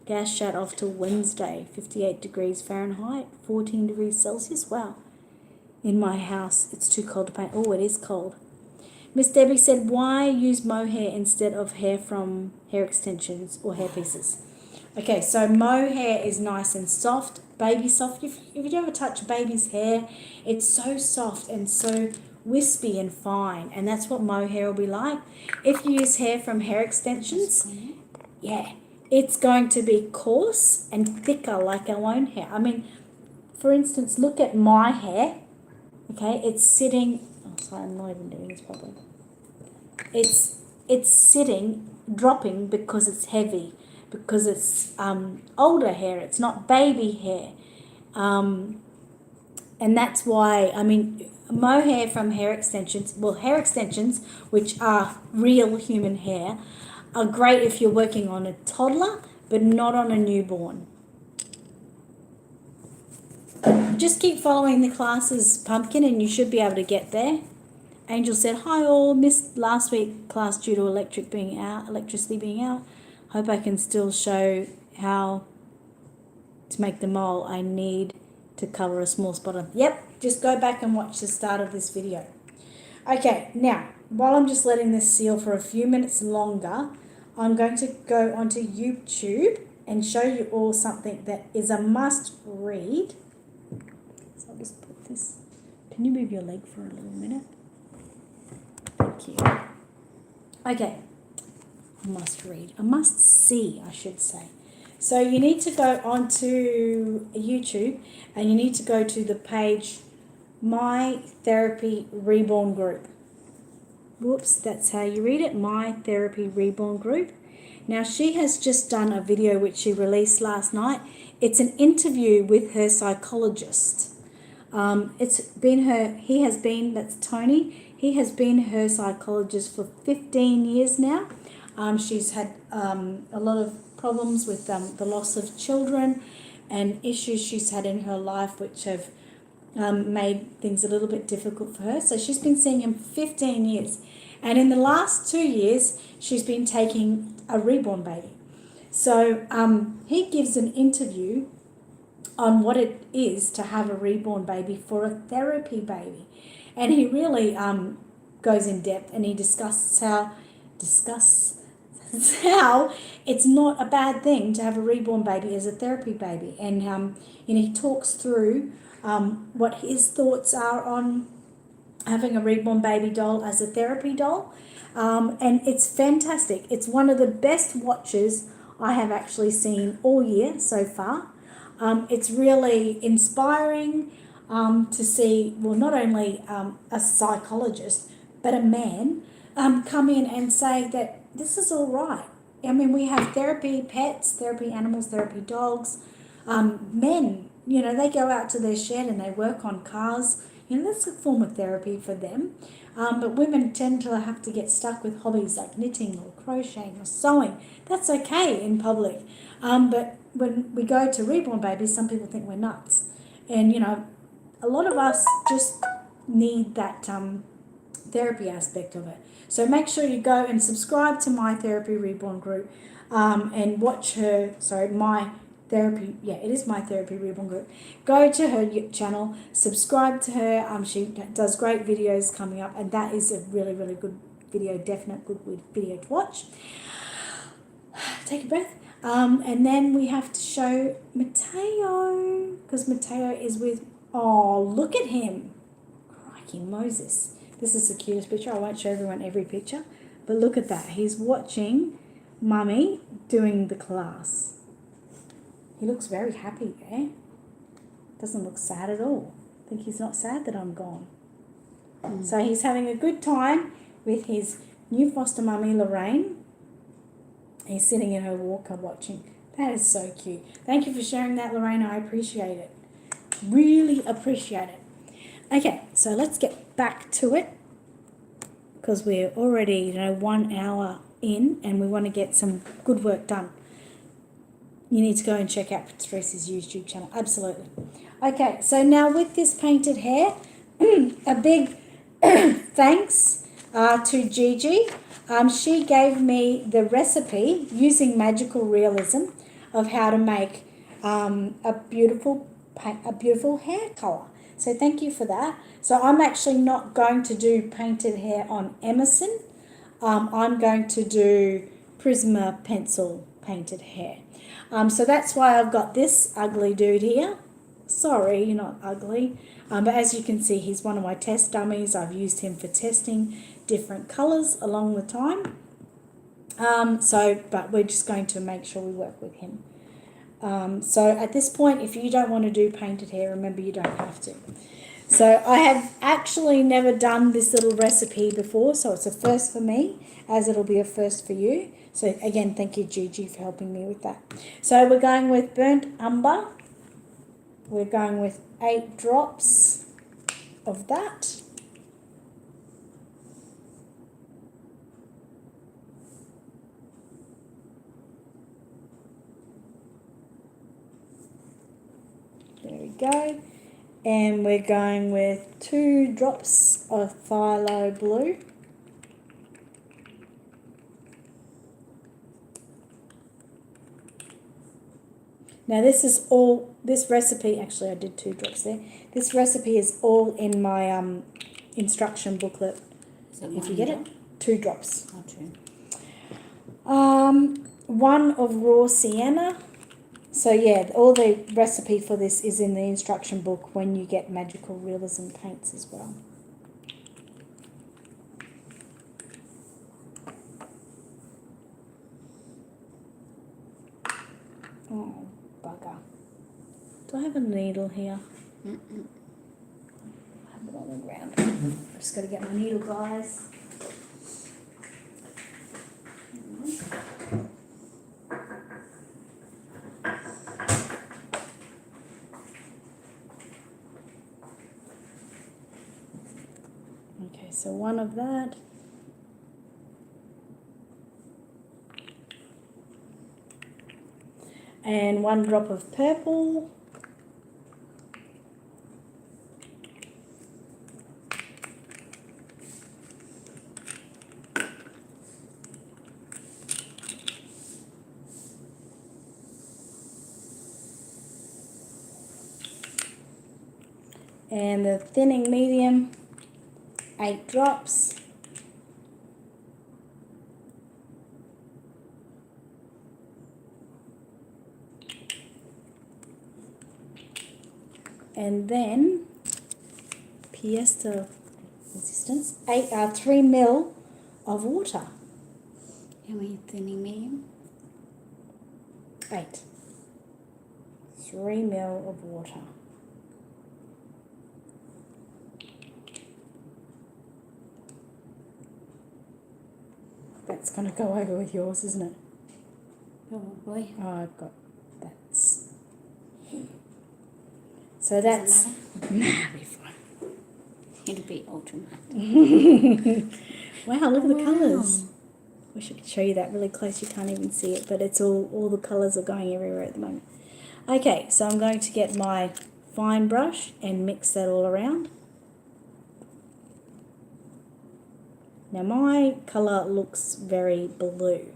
Gas shut off till Wednesday, 58 degrees Fahrenheit, 14 degrees Celsius. Wow. In my house, it's too cold to paint. Oh, it is cold. Miss Debbie said, why use mohair instead of hair from hair extensions or hair pieces? Okay, so mo hair is nice and soft, baby soft. If you ever touch a baby's hair, it's so soft and so wispy and fine, and that's what mo hair will be like. If you use hair from hair extensions, yeah, it's going to be coarse and thicker like our own hair. I mean, for instance, look at my hair. Okay, it's sitting. Oh, sorry, I'm not even doing this properly. It's sitting, dropping because it's heavy, because it's older hair. It's not baby hair, and that's why. I mean, mohair from hair extensions. Well, hair extensions, which are real human hair, are great if you're working on a toddler, but not on a newborn. Just keep following the classes, Pumpkin, and you should be able to get there. Angel said, hi all, missed last week class due to electricity being out. Hope I can still show how to make the mole. I need to cover a small spot on. Yep, just go back and watch the start of this video. Okay, now, while I'm just letting this seal for a few minutes longer, I'm going to go onto YouTube and show you all something that is a must read. So I'll just put this. Can you move your leg for a little minute? Thank you. Okay, a must see, I should say. So you need to go onto YouTube and you need to go to the page My Therapy Reborn Group. Whoops, that's how you read it, My Therapy Reborn Group. Now she has just done a video which she released last night. It's an interview with her psychologist. That's Tony. He has been her psychologist for 15 years now. She's had a lot of problems with the loss of children and issues she's had in her life which have made things a little bit difficult for her. So she's been seeing him for 15 years. And in the last 2 years, she's been taking a reborn baby. So he gives an interview on what it is to have a reborn baby for a therapy baby. And he really goes in depth and he discusses how it's not a bad thing to have a reborn baby as a therapy baby. And he talks through what his thoughts are on having a reborn baby doll as a therapy doll. And it's fantastic. It's one of the best watches I have actually seen all year so far. It's really inspiring to see, well, not only a psychologist, but a man come in and say that this is all right. I mean, we have therapy pets, therapy animals, therapy dogs. Men, they go out to their shed and they work on cars. That's a form of therapy for them. But women tend to have to get stuck with hobbies like knitting or crocheting or sewing. That's okay in public. But when we go to reborn babies, some people think we're nuts. And, a lot of us just need that therapy aspect of it. So make sure you go and subscribe to My Therapy Reborn Group and watch her, My Therapy Reborn Group. Go to her channel, subscribe to her. She does great videos coming up, and that is a really, really good video, good video to watch. Take a breath. And then we have to show Mateo, because Mateo is with, look at him. Crikey Moses. This is the cutest picture. I won't show everyone every picture, but look at that. He's watching Mummy doing the class. He looks very happy there. Doesn't look sad at all. I think he's not sad that I'm gone. So he's having a good time with his new foster mummy, Lorraine. He's sitting in her walker watching. That is so cute. Thank you for sharing that, Lorraine. I appreciate it. Really appreciate it. Okay, so let's get back to it because we're already, 1 hour in and we want to get some good work done. You need to go and check out Teresa's YouTube channel. Absolutely. Okay, so now with this painted hair, a big thanks to Gigi. She gave me the recipe using magical realism of how to make a beautiful hair colour. So thank you for that. So I'm actually not going to do painted hair on Emerson. I'm going to do Prisma Pencil painted hair. So that's why I've got this ugly dude here. Sorry, you're not ugly. But as you can see, he's one of my test dummies. I've used him for testing different colours along the time. But we're just going to make sure we work with him. So at this point, if you don't want to do painted hair, remember you don't have to. So I have actually never done this little recipe before, so it's a first for me, as it'll be a first for you. So again, thank you, Gigi, for helping me with that. So we're going with burnt umber. We're going with 8 drops of that. There we go. And we're going with 2 drops of phthalo blue. Now this recipe, actually I did 2 drops there. This recipe is all in my instruction booklet. So If you get it, 2 drops. Oh, 2. 1 of raw sienna. So yeah, all the recipe for this is in the instruction book when you get magical realism paints as well. Oh, bugger. Do I have a needle here? Mm-mm. I have it on the ground. I've just got to get my needle, guys. Okay, so 1 of that. And 1 drop of purple. And the thinning medium, 8 drops. And then pièce de resistance, 3 ml of water. How many thinning medium? 8. 3 ml of water. That's going to go over with yours, isn't it? Probably. Oh, I've got that's. So that's. Nah, be fine. It'll be ultimate. Wow, look at the Wow. colours. Wish I could show you that really close. You can't even see it, but it's all the colours are going everywhere at the moment. Okay, so I'm going to get my fine brush and mix that all around. Now my colour looks very blue.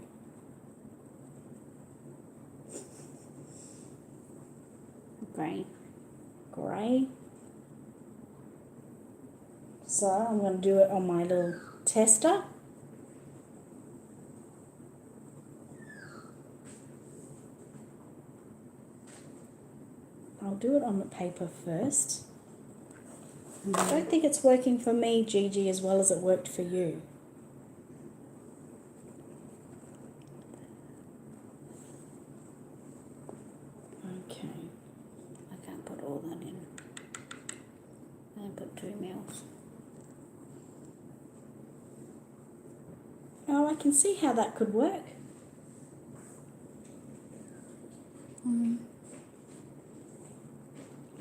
Grey. Grey. So I'm going to do it on my little tester. I'll do it on the paper first. I don't think it's working for me, Gigi, as well as it worked for you. Okay. I can't put all that in. I put 2 mils. Oh, I can see how that could work.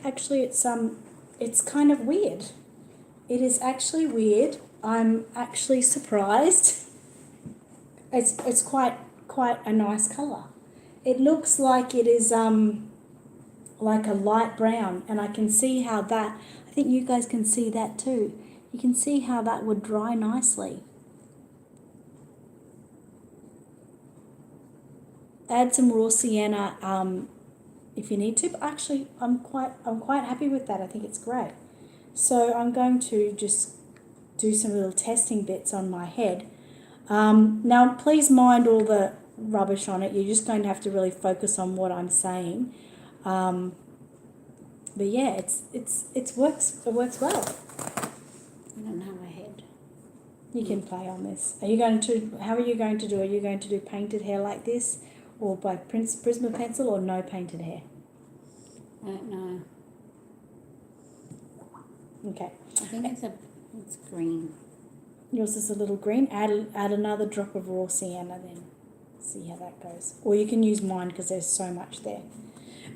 Actually, it's kind of weird. It is actually weird. I'm actually surprised. It's quite a nice colour. It looks like it is like a light brown, and I can see how that. I think you guys can see that too. You can see how that would dry nicely. Add some raw sienna if you need to, but actually I'm quite happy with that. I think it's great. So I'm going to just do some little testing bits on my head. Now please mind all the rubbish on it. You're just going to have to really focus on what I'm saying. But yeah, it works well. I don't have a head. You can play on this. How are you going to do? Are you going to do painted hair like this, or by Prisma Pencil, or no painted hair? I don't know. Okay. I think it's green. Yours is a little green. Add another drop of raw sienna then. See how that goes. Or you can use mine because there's so much there.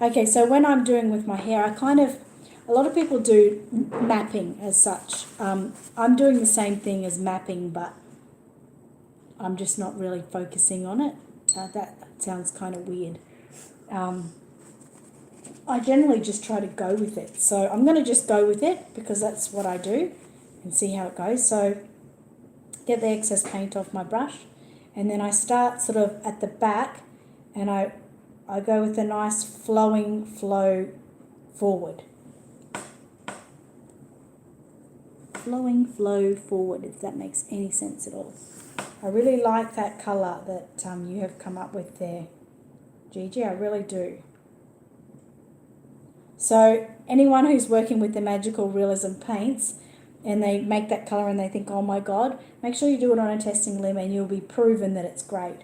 Okay, so when I'm doing with my hair, a lot of people do mapping as such. I'm doing the same thing as mapping, but I'm just not really focusing on it. That sounds kind of weird. I generally just try to go with it. So I'm going to just go with it because that's what I do and see how it goes. So get the excess paint off my brush, and then I start sort of at the back, and I go with a nice flowing flow forward. Flowing flow forward, if that makes any sense at all. I really like that colour that you have come up with there, Gigi, I really do. So anyone who's working with the magical realism paints and they make that colour and they think, oh my God, make sure you do it on a testing limb and you'll be proven that it's great.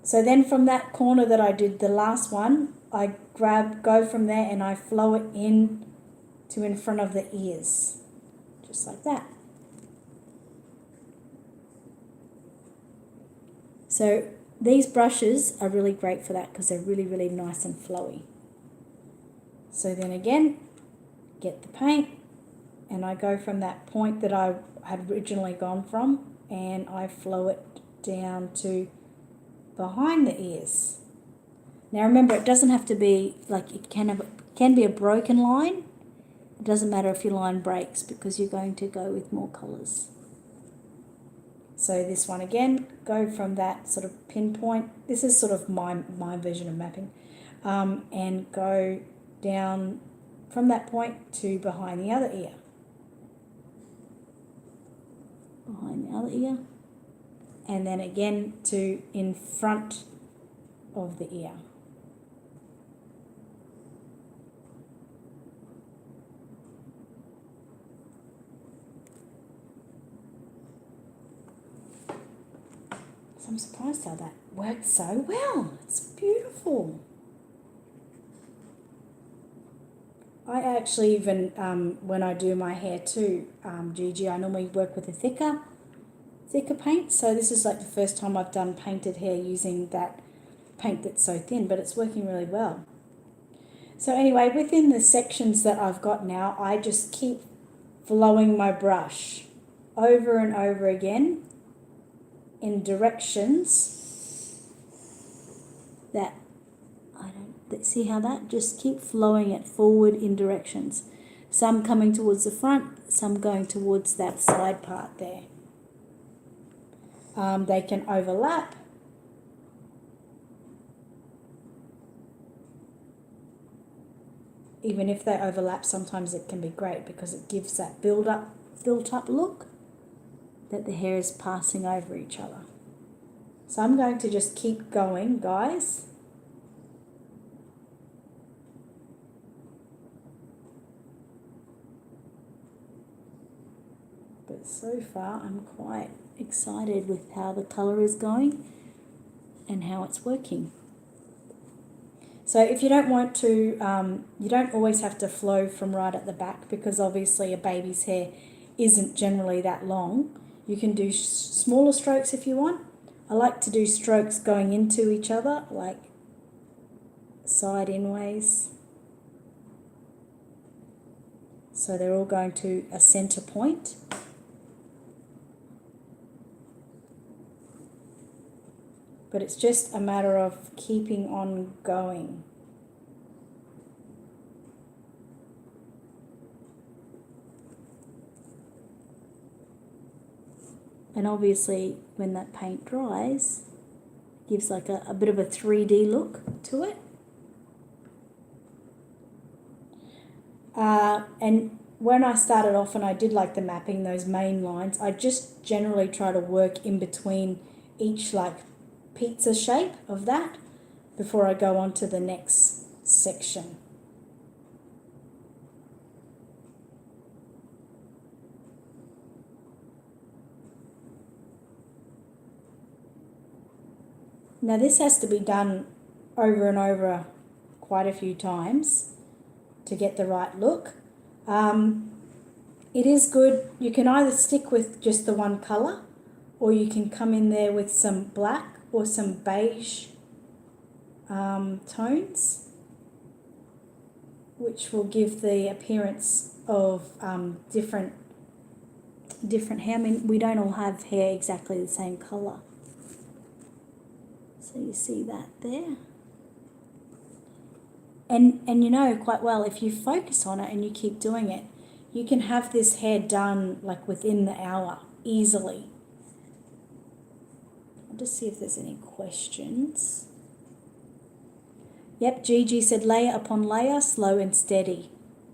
So then from that corner that I did the last one, I go from there and I flow it in to in front of the ears. Just like that. So these brushes are really great for that because they're really, really nice and flowy. So then again, get the paint and I go from that point that I had originally gone from and I flow it down to behind the ears. Now remember, it doesn't have to be like, it can be a broken line. It doesn't matter if your line breaks because you're going to go with more colours. So this one again, go from that sort of pinpoint. This is sort of my version of mapping. And go down from that point to behind the other ear. Behind the other ear. And then again to in front of the ear. So I'm surprised how that worked so well. It's beautiful. I actually even, when I do my hair too, Gigi, I normally work with a thicker paint. So this is like the first time I've done painted hair using that paint that's so thin, but it's working really well. So anyway, within the sections that I've got now, I just keep flowing my brush over and over again in directions that see how that just keep flowing it forward in directions. Some coming towards the front, some going towards that side part there. They can overlap. Even if they overlap, sometimes it can be great because it gives that built up look that the hair is passing over each other. So I'm going to just keep going, guys. But so far I'm quite excited with how the colour is going and how it's working. So if you don't want to, you don't always have to flow from right at the back because obviously a baby's hair isn't generally that long. You can do smaller strokes if you want. I like to do strokes going into each other, like side inways. So they're all going to a centre point. But it's just a matter of keeping on going. And obviously when that paint dries, it gives like a bit of a 3D look to it. And when I started off and I did like the mapping, those main lines, I just generally try to work in between each like pizza shape of that before I go on to the next section. Now this has to be done over and over quite a few times to get the right look. It is good, you can either stick with just the one colour, or you can come in there with some black or some beige tones, which will give the appearance of different hair. I mean, we don't all have hair exactly the same colour. So you see that there. And you know quite well, if you focus on it and you keep doing it, you can have this hair done like within the hour, easily. I'll just see if there's any questions. Yep, Gigi said layer upon layer, slow and steady.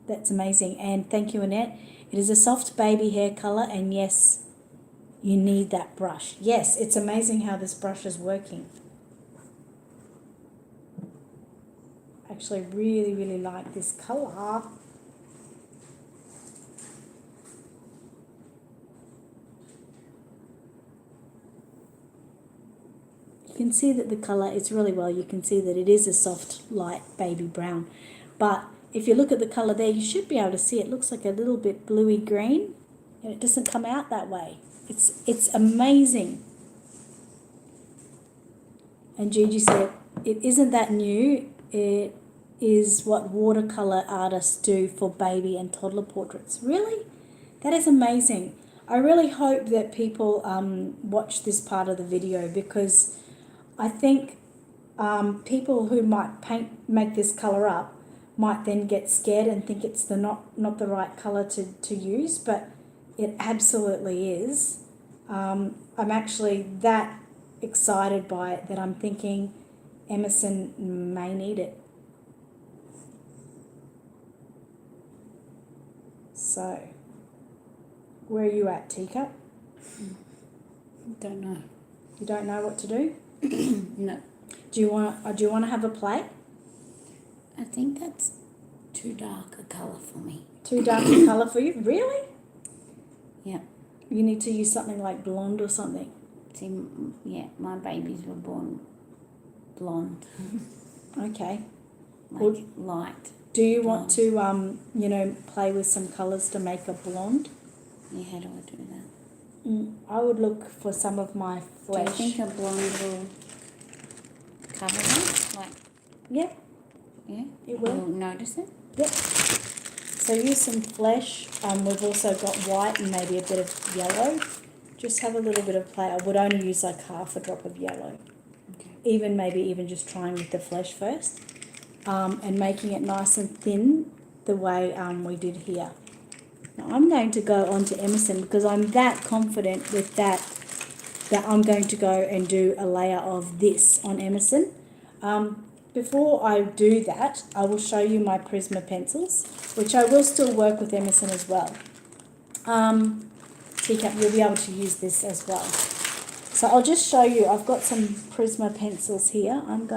That's amazing. And thank you, Annette. It is a soft baby hair colour, and yes, you need that brush. Yes, it's amazing how this brush is working. Actually really, really like this colour. You can see that the colour is really well. You can see that it is a soft, light baby brown. But if you look at the colour there, you should be able to see it looks like a little bit bluey green, and it doesn't come out that way. It's amazing. And Gigi said, it isn't that new. It is what watercolour artists do for baby and toddler portraits. Really? That is amazing. I really hope that people watch this part of the video, because I think people who might make this colour up might then get scared and think it's not the right colour to use, but it absolutely is. I'm actually that excited by it that I'm thinking Emerson may need it. So, where are you at, Teacup? Don't know. You don't know what to do? No. Do you want to have a play? I think that's too dark a colour for me. Too dark a colour for you? Really? Yeah. You need to use something like blonde or something. See, yeah, my babies were born blonde. Okay. Like light. Do you want to, play with some colours to make a blonde? Yeah, how do I do that? I would look for some of my flesh. Do you think a blonde will cover that? Like, Yeah, yeah? it will. You'll notice it? Yep. So use some flesh. We've also got white and maybe a bit of yellow. Just have a little bit of play. I would only use like half a drop of yellow. Okay. Maybe even just trying with the flesh first. And making it nice and thin the way we did here. Now I'm going to go on to Emerson because I'm that confident with that I'm going to go and do a layer of this on Emerson. Before I do that, I will show you my Prisma pencils, which I will still work with Emerson as well. Teacup, you'll be able to use this as well. So I'll just show you, I've got some Prisma pencils here. I'm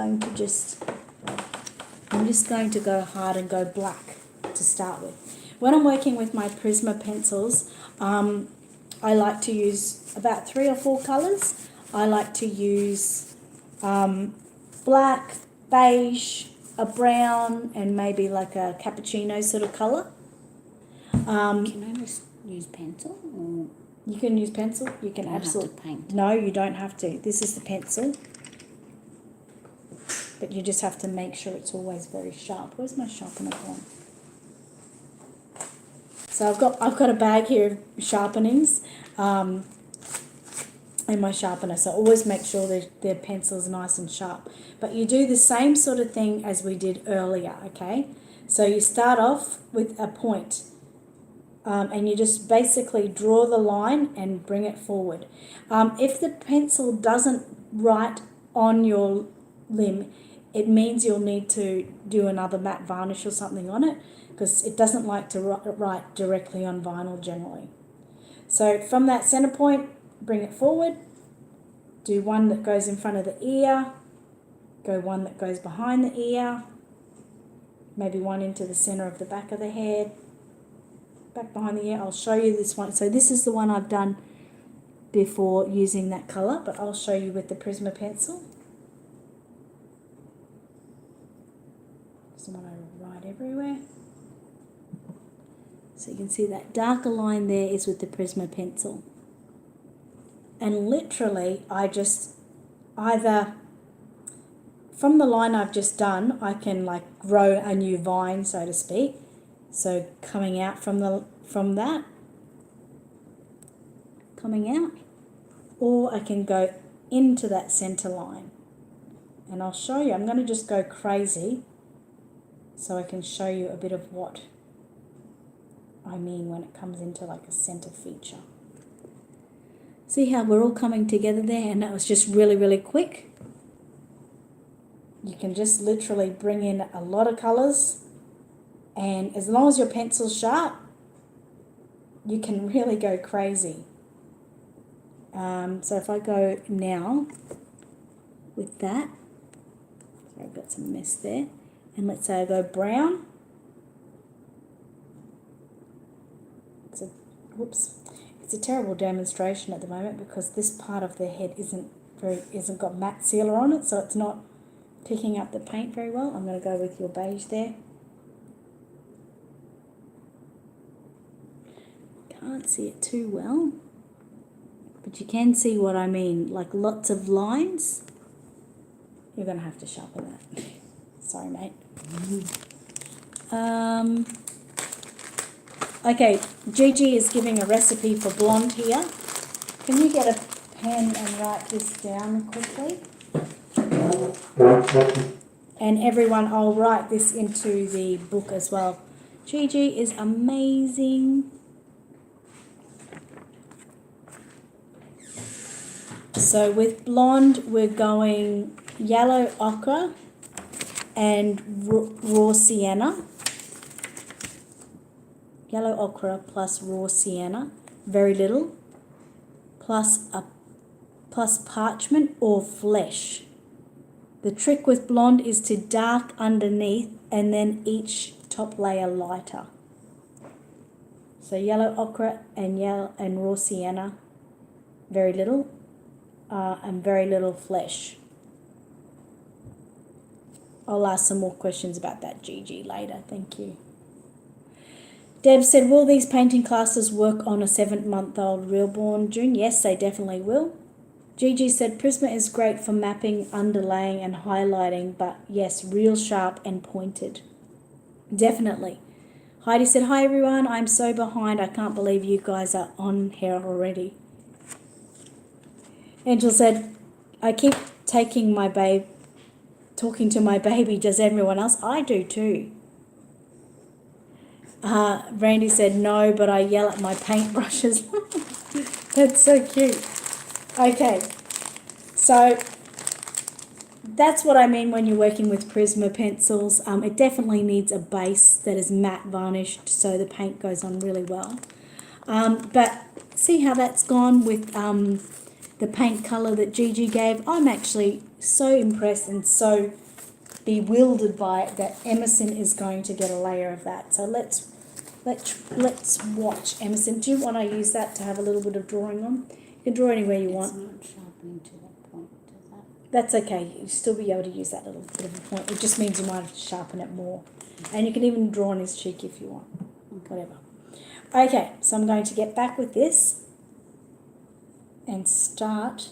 just going to go hard and go black to start with. When I'm working with my Prisma pencils, I like to use about 3 or 4 colours. I like to use black, beige, a brown, and maybe like a cappuccino sort of colour. Can I just use pencil? Or You can use pencil. You can do I absolutely have to paint? No, you don't have to. This is the pencil. But you just have to make sure it's always very sharp. Where's my sharpener gone? So I've got a bag here of sharpenings and my sharpener. So always make sure that their pencil's nice and sharp. But you do the same sort of thing as we did earlier, okay? So you start off with a point. And you just basically draw the line and bring it forward. If the pencil doesn't write on your limb, it means you'll need to do another matte varnish or something on it, because it doesn't like to write directly on vinyl generally. So from that center point, bring it forward do one that goes in front of the ear, go one that goes behind the ear, maybe one into the center of the back of the head, back behind the ear. I'll show you this one. So this is the one I've done before using that color, but I'll show you with the Prisma pencil. Just want to write everywhere. So you can see that darker line there is with the Prisma pencil. And literally I just either from the line I've just done, I can like grow a new vine, so to speak. So coming out from that, coming out, or I can go into that center line. And I'll show you, I'm going to just go crazy so I can show you a bit of what I mean when it comes into like a center feature. See how we're all coming together there, and that was just really, really quick. You can just literally bring in a lot of colors, and as long as your pencil's sharp, you can really go crazy. So if I go now with that, so I've got some mess there, and let's say I go brown. It's a terrible demonstration at the moment because this part of the head isn't got matte sealer on it, so it's not picking up the paint very well. I'm going to go with your beige there. Can't see it too well, but you can see what I mean, like lots of lines. You're going to have to sharpen that. Sorry, mate. Okay, Gigi is giving a recipe for blonde here. Can you get a pen and write this down quickly? And everyone, I'll write this into the book as well. Gigi is amazing. So with blonde, we're going yellow ochre and raw sienna. Yellow ochre plus raw sienna, very little, plus parchment or flesh. The trick with blonde is to dark underneath and then each top layer lighter. So yellow ochre and raw sienna, very little, and very little flesh. I'll ask some more questions about that, Gigi, later. Thank you. Deb said, will these painting classes work on a 7-month-old Reborn, June? Yes, they definitely will. Gigi said, Prisma is great for mapping, underlaying and highlighting, but yes, real sharp and pointed. Definitely. Heidi said, hi everyone, I'm so behind. I can't believe you guys are on here already. Angel said, I keep talking to my baby. Does everyone else? I do too. Randy said, no, but I yell at my paintbrushes. That's so cute. Okay, so that's what I mean when you're working with Prisma pencils. It definitely needs a base that is matte varnished so the paint goes on really well. But see how that's gone with the paint colour that Gigi gave? I'm actually so impressed and so bewildered by it that Emerson is going to get a layer of that. So let's watch Emerson. Do you want to use that to have a little bit of drawing on? You can draw anywhere you want. It's not sharpening to that point, does that? That's okay. You'll still be able to use that little bit of a point. It just means you might have to sharpen it more. And you can even draw on his cheek if you want. Whatever. Okay, so I'm going to get back with this and start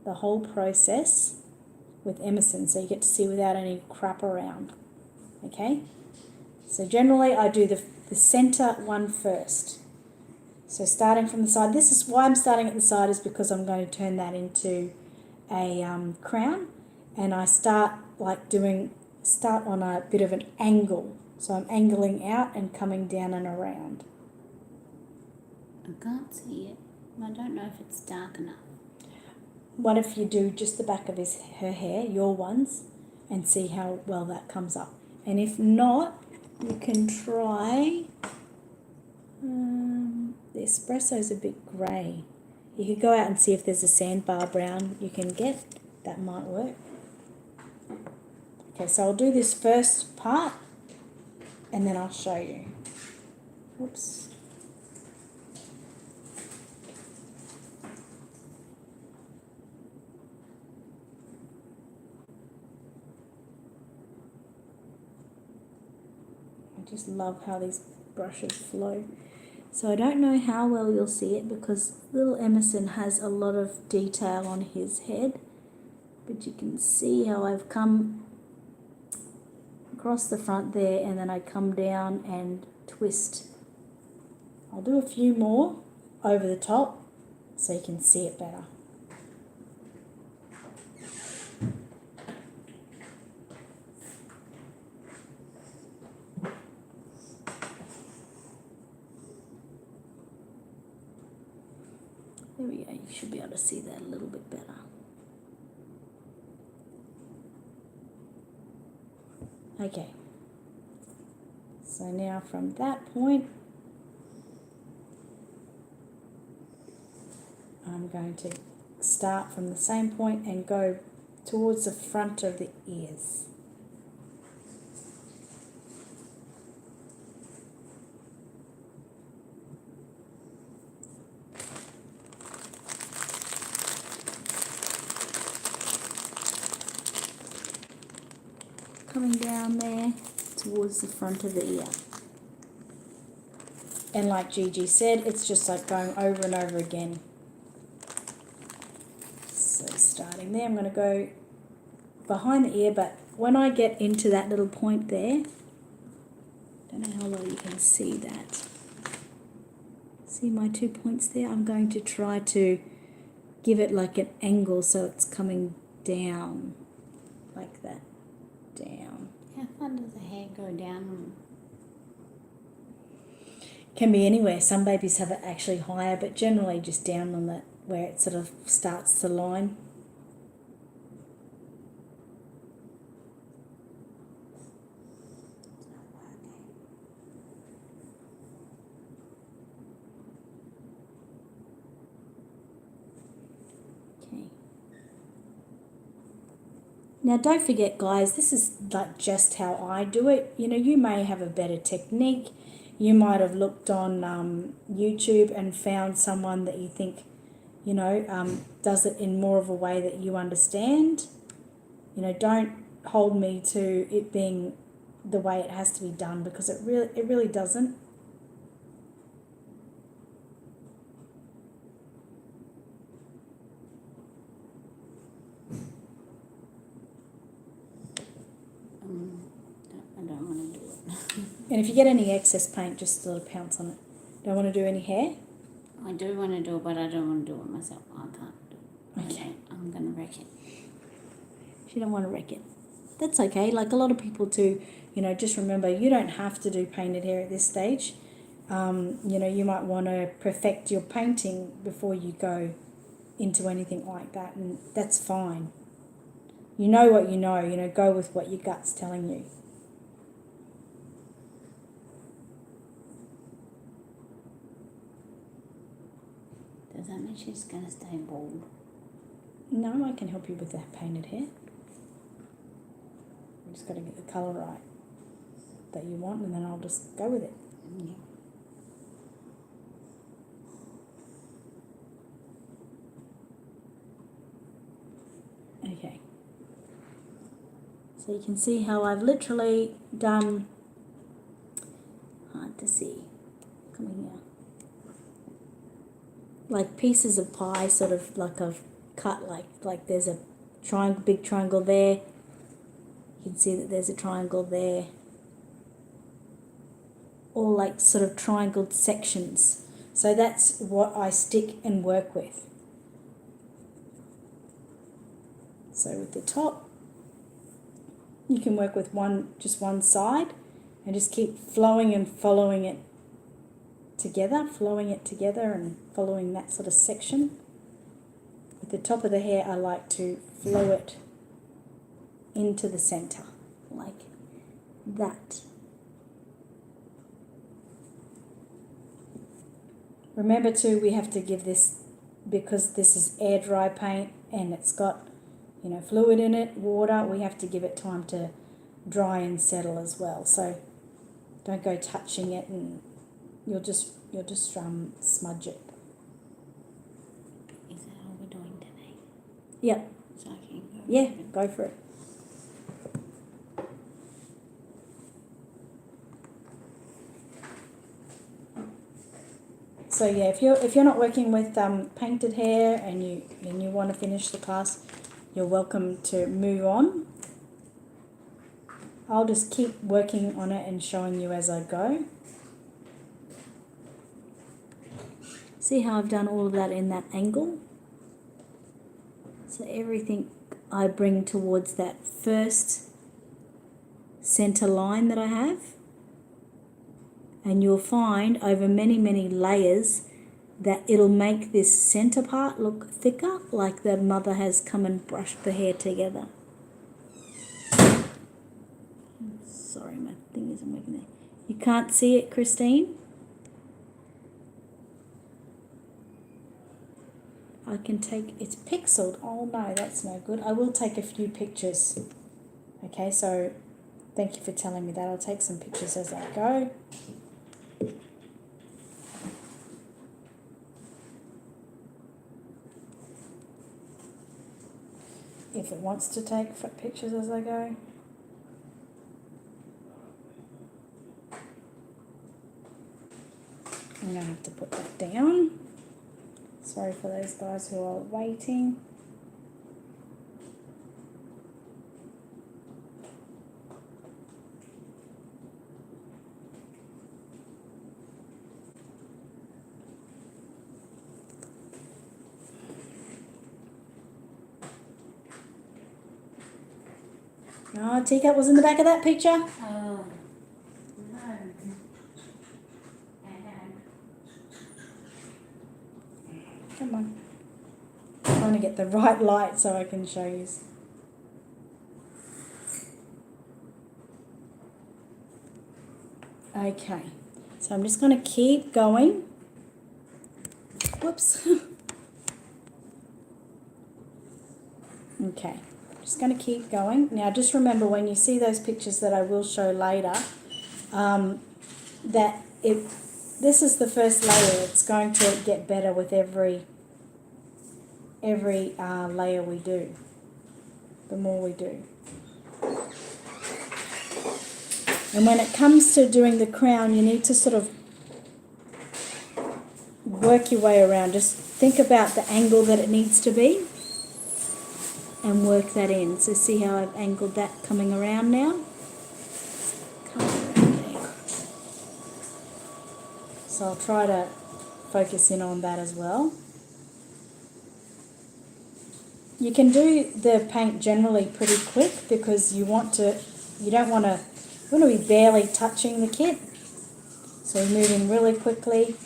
the whole process with Emerson so you get to see without any crap around. Okay? So generally I do the center one first. So starting from the side, this is why I'm starting at the side, is because I'm going to turn that into a crown, and I start on a bit of an angle. So I'm angling out and coming down and around. I can't see it. I don't know if it's dark enough. What if you do just the back of her hair, your ones, and see how well that comes up? And if not, you can try, the espresso's a bit grey. You could go out and see if there's a sandbar brown you can get. That might work. Okay, so I'll do this first part and then I'll show you. Oops. I just love how these brushes flow. So I don't know how well you'll see it because little Emerson has a lot of detail on his head, but you can see how I've come across the front there and then I come down and twist. I'll do a few more over the top so you can see it better. There we go, you should be able to see that a little bit better. Okay, so now from that point, I'm going to start from the same point and go towards the front of the ears. Coming down there towards the front of the ear. And like Gigi said, it's just like going over and over again. So starting there, I'm going to go behind the ear, but when I get into that little point there, don't know how well you can see that. See my 2 points there? I'm going to try to give it like an angle so it's coming down like that. Down. How far does the hair go down? Can be anywhere. Some babies have it actually higher, but generally just down on that where it sort of starts to line. Now don't forget guys, this is like just how I do it. You know, you may have a better technique. You might have looked on YouTube and found someone that you think, you know, does it in more of a way that you understand. You know, don't hold me to it being the way it has to be done because it really doesn't. I don't want to do it. And if you get any excess paint, just a little pounce on it. Don't want to do any hair? I do want to do it, but I don't want to do it myself. I can't do it. Okay. I'm going to wreck it. You don't want to wreck it. That's okay. Like a lot of people do, you know, just remember you don't have to do painted hair at this stage. You know, you might want to perfect your painting before you go into anything like that, and that's fine. You know what you know, go with what your gut's telling you. Does that mean she's going to stay bald? No, I can help you with that painted hair. You just got to get the colour right that you want, and then I'll just go with it. Yeah. Okay. So you can see how I've literally done, hard to see, coming here, like pieces of pie, sort of like I've cut like there's a triangle, big triangle there. You can see that there's a triangle there. All like sort of triangled sections. So that's what I stick and work with. So with the top, you can work with just one side and just keep flowing and following it together, and following that sort of section. With the top of the hair, I like to flow it into the center, like that. Remember too, we have to give this because this is air dry paint and it's got, fluid in it, water, we have to give it time to dry and settle as well. So don't go touching it, and you'll just smudge it. Is that all we're doing today? Yep. So I can go. Yeah, go for it. So yeah, if you're not working with painted hair and you want to finish the class, you're welcome to move on. I'll just keep working on it and showing you as I go. See how I've done all of that in that angle? So everything I bring towards that first center line that I have. And you'll find over many, many layers that it'll make this center part look thicker, like the mother has come and brushed the hair together. Sorry, my thing isn't working there. You can't see it, Christine? I can take, it's pixeled. Oh no, that's no good. I will take a few pictures. Okay, so thank you for telling me that. I'll take some pictures as I go. If it wants to take pictures as I go. I'm going to have to put that down. Sorry for those guys who are waiting. Oh, teacup was in the back of that picture. Oh. Come on. I'm trying to get the right light so I can show you. Okay, so I'm just going to keep going. Whoops. Okay, just going to keep going. Now just remember, when you see those pictures that I will show later, that this is the first layer. It's going to get better with every layer we do, the more we do. And when it comes to doing the crown, you need to sort of work your way around. Just think about the angle that it needs to be and work that in. So see how I've angled that coming around now? Come around there. So I'll try to focus in on that as well. You can do the paint generally pretty quick because you don't want to be barely touching the kit. So you're moving really quickly,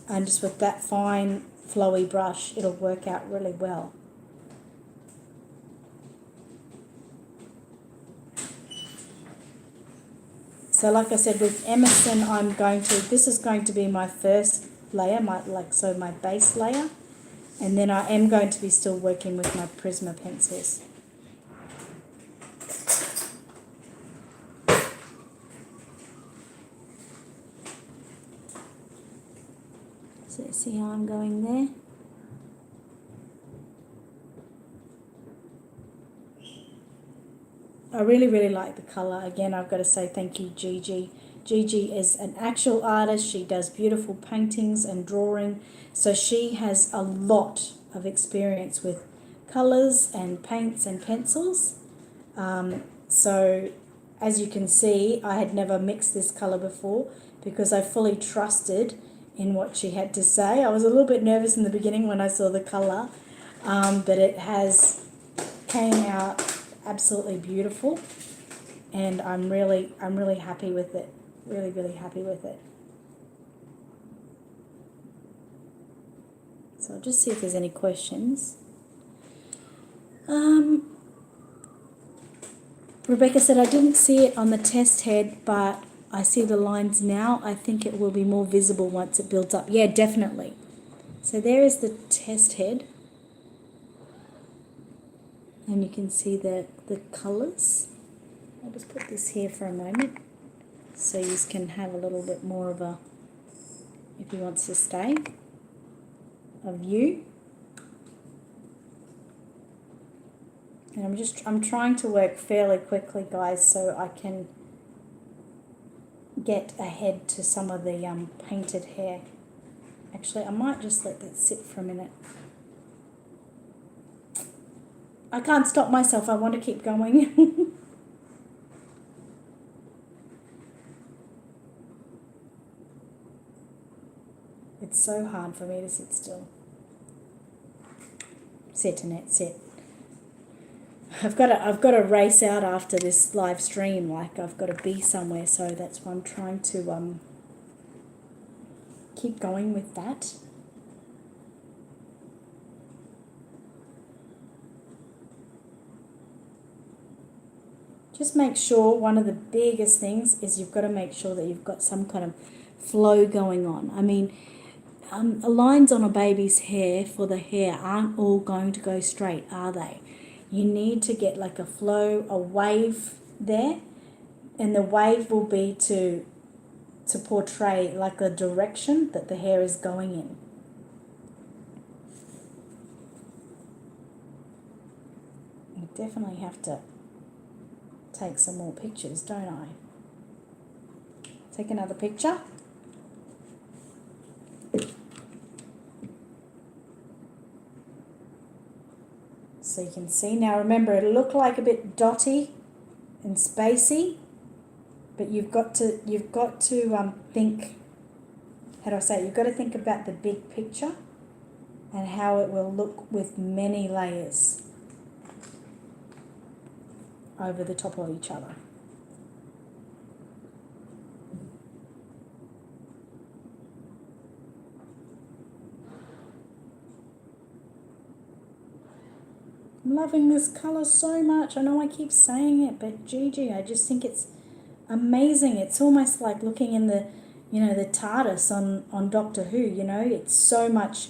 and just with that fine flowy brush, it'll work out really well. So like I said, with Emerson, this is going to be my first layer, my base layer. And then I am going to be still working with my Prisma pencils. So see how I'm going there? I really, really like the colour. Again, I've got to say thank you, Gigi. Gigi is an actual artist. She does beautiful paintings and drawing. So she has a lot of experience with colours and paints and pencils. So as you can see, I had never mixed this colour before because I fully trusted in what she had to say. I was a little bit nervous in the beginning when I saw the colour, but it has came out absolutely beautiful, and I'm really happy with it. Really, really happy with it. So I'll just see if there's any questions. Rebecca said, I didn't see it on the test head, but I see the lines now. I think it will be more visible once it builds up. Yeah, definitely. So there is the test head. And you can see the colours. I'll just put this here for a moment so you can have a little bit more of a, if he wants to stay, a view. And I'm trying to work fairly quickly, guys, so I can get ahead to some of the painted hair. Actually, I might just let that sit for a minute. I can't stop myself. I want to keep going. It's so hard for me to sit still. Sit, Annette, sit. I've got to race out after this live stream. Like, I've got to be somewhere, so that's why I'm trying to keep going with that. Just make sure, one of the biggest things is you've got to make sure that you've got some kind of flow going on. I mean, lines on a baby's hair for the hair aren't all going to go straight, are they? You need to get like a flow, a wave there, and the wave will be to portray like the direction that the hair is going in. You definitely have to take some more pictures, don't I? Take another picture. So you can see now, remember, it'll look like a bit dotty and spacey, but you've got to think, how do I say it? You've got to think about the big picture and how it will look with many layers over the top of each other. I'm loving this colour so much. I know I keep saying it, but Gigi, I just think it's amazing. It's almost like looking in the, the TARDIS on Doctor Who, it's so much,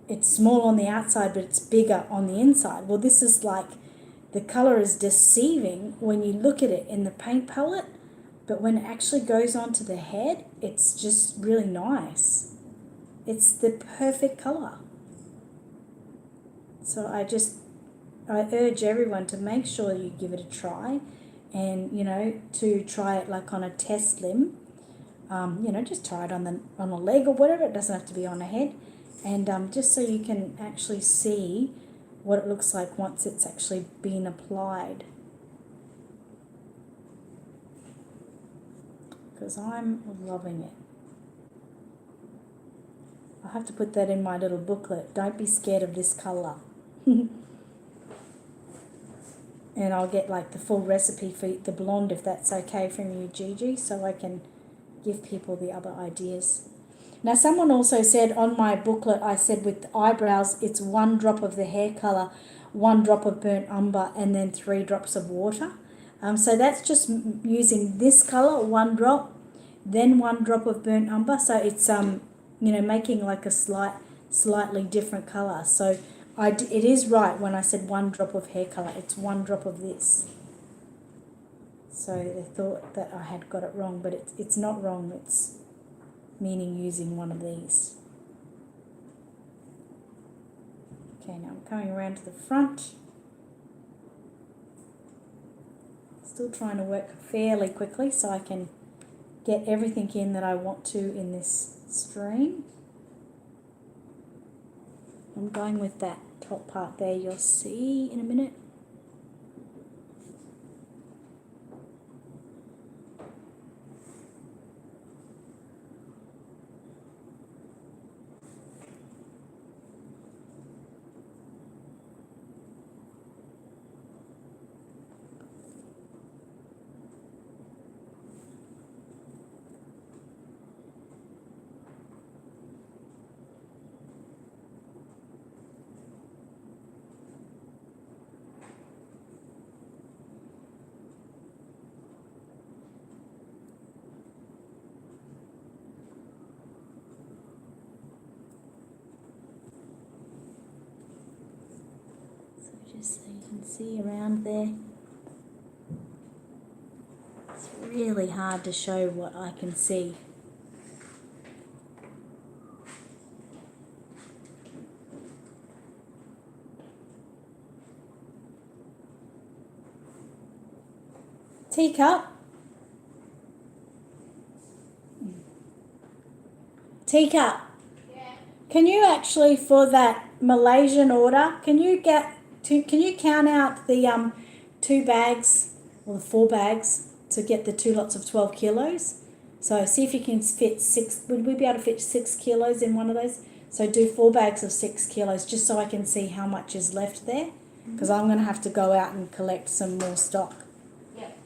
it's small on the outside, but it's bigger on the inside. Well, this is like, the colour is deceiving when you look at it in the paint palette, but when it actually goes onto the head, it's just really nice. It's the perfect colour. So I urge everyone to make sure you give it a try, and to try it like on a test limb. Just try it on a leg or whatever. It doesn't have to be on a head, and just so you can actually see what it looks like once it's actually been applied. Because I'm loving it. I'll have to put that in my little booklet. Don't be scared of this colour. And I'll get like the full recipe for the blonde, if that's okay from you, Gigi, so I can give people the other ideas. Now, someone also said on my booklet, I said with eyebrows, it's 1 drop of the hair colour, 1 drop of burnt umber, and then 3 drops of water. So that's just using this colour, 1 drop, then 1 drop of burnt umber. So it's making like a slightly different colour. So it is right when I said 1 drop of hair colour. It's 1 drop of this. So they thought that I had got it wrong, but it's not wrong. It's meaning using one of these. Okay, now I'm coming around to the front. Still trying to work fairly quickly so I can get everything in that I want to in this stream. I'm going with that top part there, you'll see in a minute. So just so you can see around there. It's really hard to show what I can see. Teacup. Teacup. Yeah. Can you actually, for that Malaysian order, can you count out the 2 bags or the 4 bags to get the 2 lots of 12 kilos? So see if you can fit 6. Would we be able to fit 6 kilos in one of those? So do 4 bags of 6 kilos, just so I can see how much is left there, because I'm going to have to go out and collect some more stock. Yep.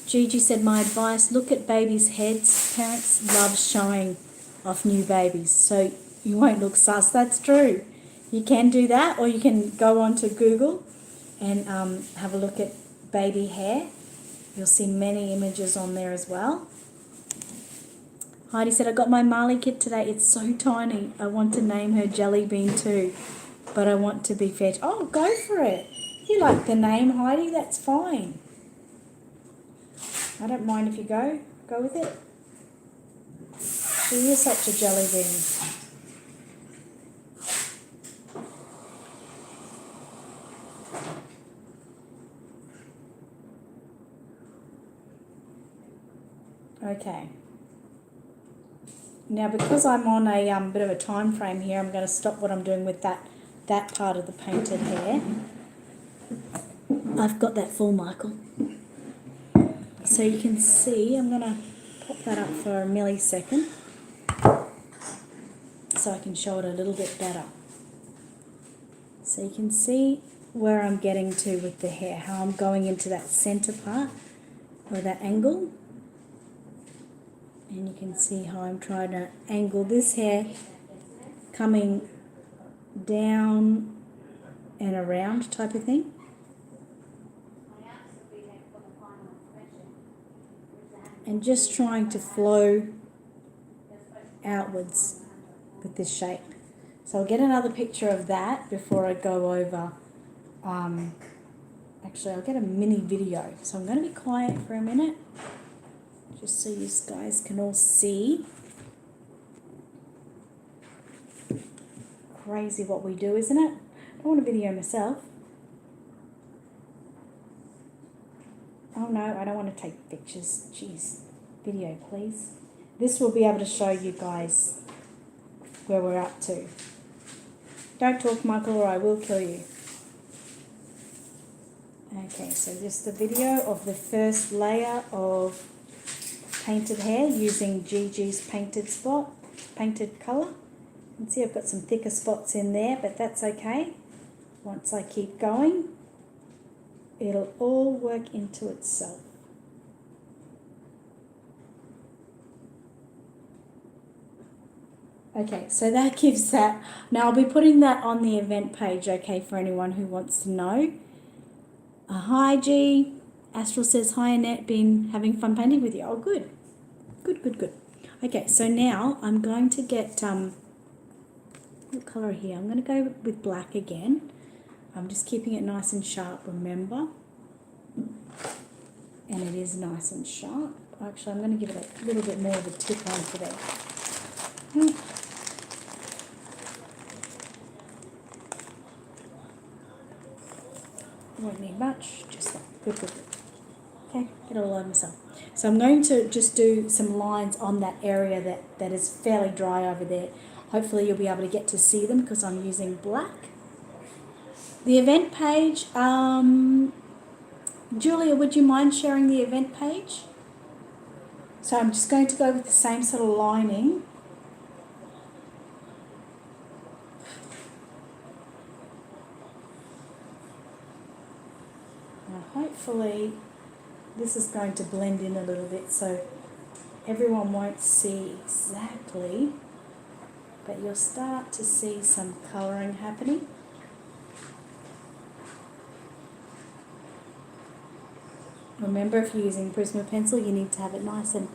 Gigi said, my advice, look at babies' heads. Parents love showing off new babies, so you won't look sus. That's true. You can do that, or you can go onto Google and have a look at baby hair. You'll see many images on there as well. Heidi said, I got my Marley kit today. It's so tiny. I want to name her Jelly Bean too, but I want to be fed. Oh, go for it. You like the name, Heidi? That's fine. I don't mind if you go with it. She is such a jelly bean. Okay. Now, because I'm on a bit of a time frame here, I'm going to stop what I'm doing with that part of the painted hair. I've got that full, Michael. So you can see, I'm going to pop that up for a millisecond so I can show it a little bit better. So you can see where I'm getting to with the hair, how I'm going into that center part or that angle. And you can see how I'm trying to angle this hair coming down and around type of thing. And just trying to flow outwards with this shape. So I'll get another picture of that before I go over. Actually, I'll get a mini video. So I'm going to be quiet for a minute, just so you guys can all see. Crazy what we do, isn't it? I don't want to video myself. Oh no, I don't want to take pictures. Jeez. Video, please. This will be able to show you guys where we're up to. Don't talk, Michael, or I will kill you. Okay, so just a video of the first layer of painted hair using Gigi's painted colour. You can see I've got some thicker spots in there, but that's okay. Once I keep going, it'll all work into itself. Okay, so that gives that. Now I'll be putting that on the event page, okay, for anyone who wants to know. Hi G. Astral says, hi Annette, been having fun painting with you. Oh, good. Good. Okay, so now I'm going to get, what colour here? I'm going to go with black again. I'm just keeping it nice and sharp, remember. And it is nice and sharp. Actually, I'm going to give it a little bit more of a tip onto there. Won't need much, just that. Good. Okay, get it all over myself. So I'm going to just do some lines on that area that is fairly dry over there. Hopefully you'll be able to get to see them because I'm using black. The event page, Julia, would you mind sharing the event page? So I'm just going to go with the same sort of lining. Now hopefully this is going to blend in a little bit so everyone won't see exactly but you'll start to see some colouring happening. Remember, if you're using Prisma pencil, you need to have it nice and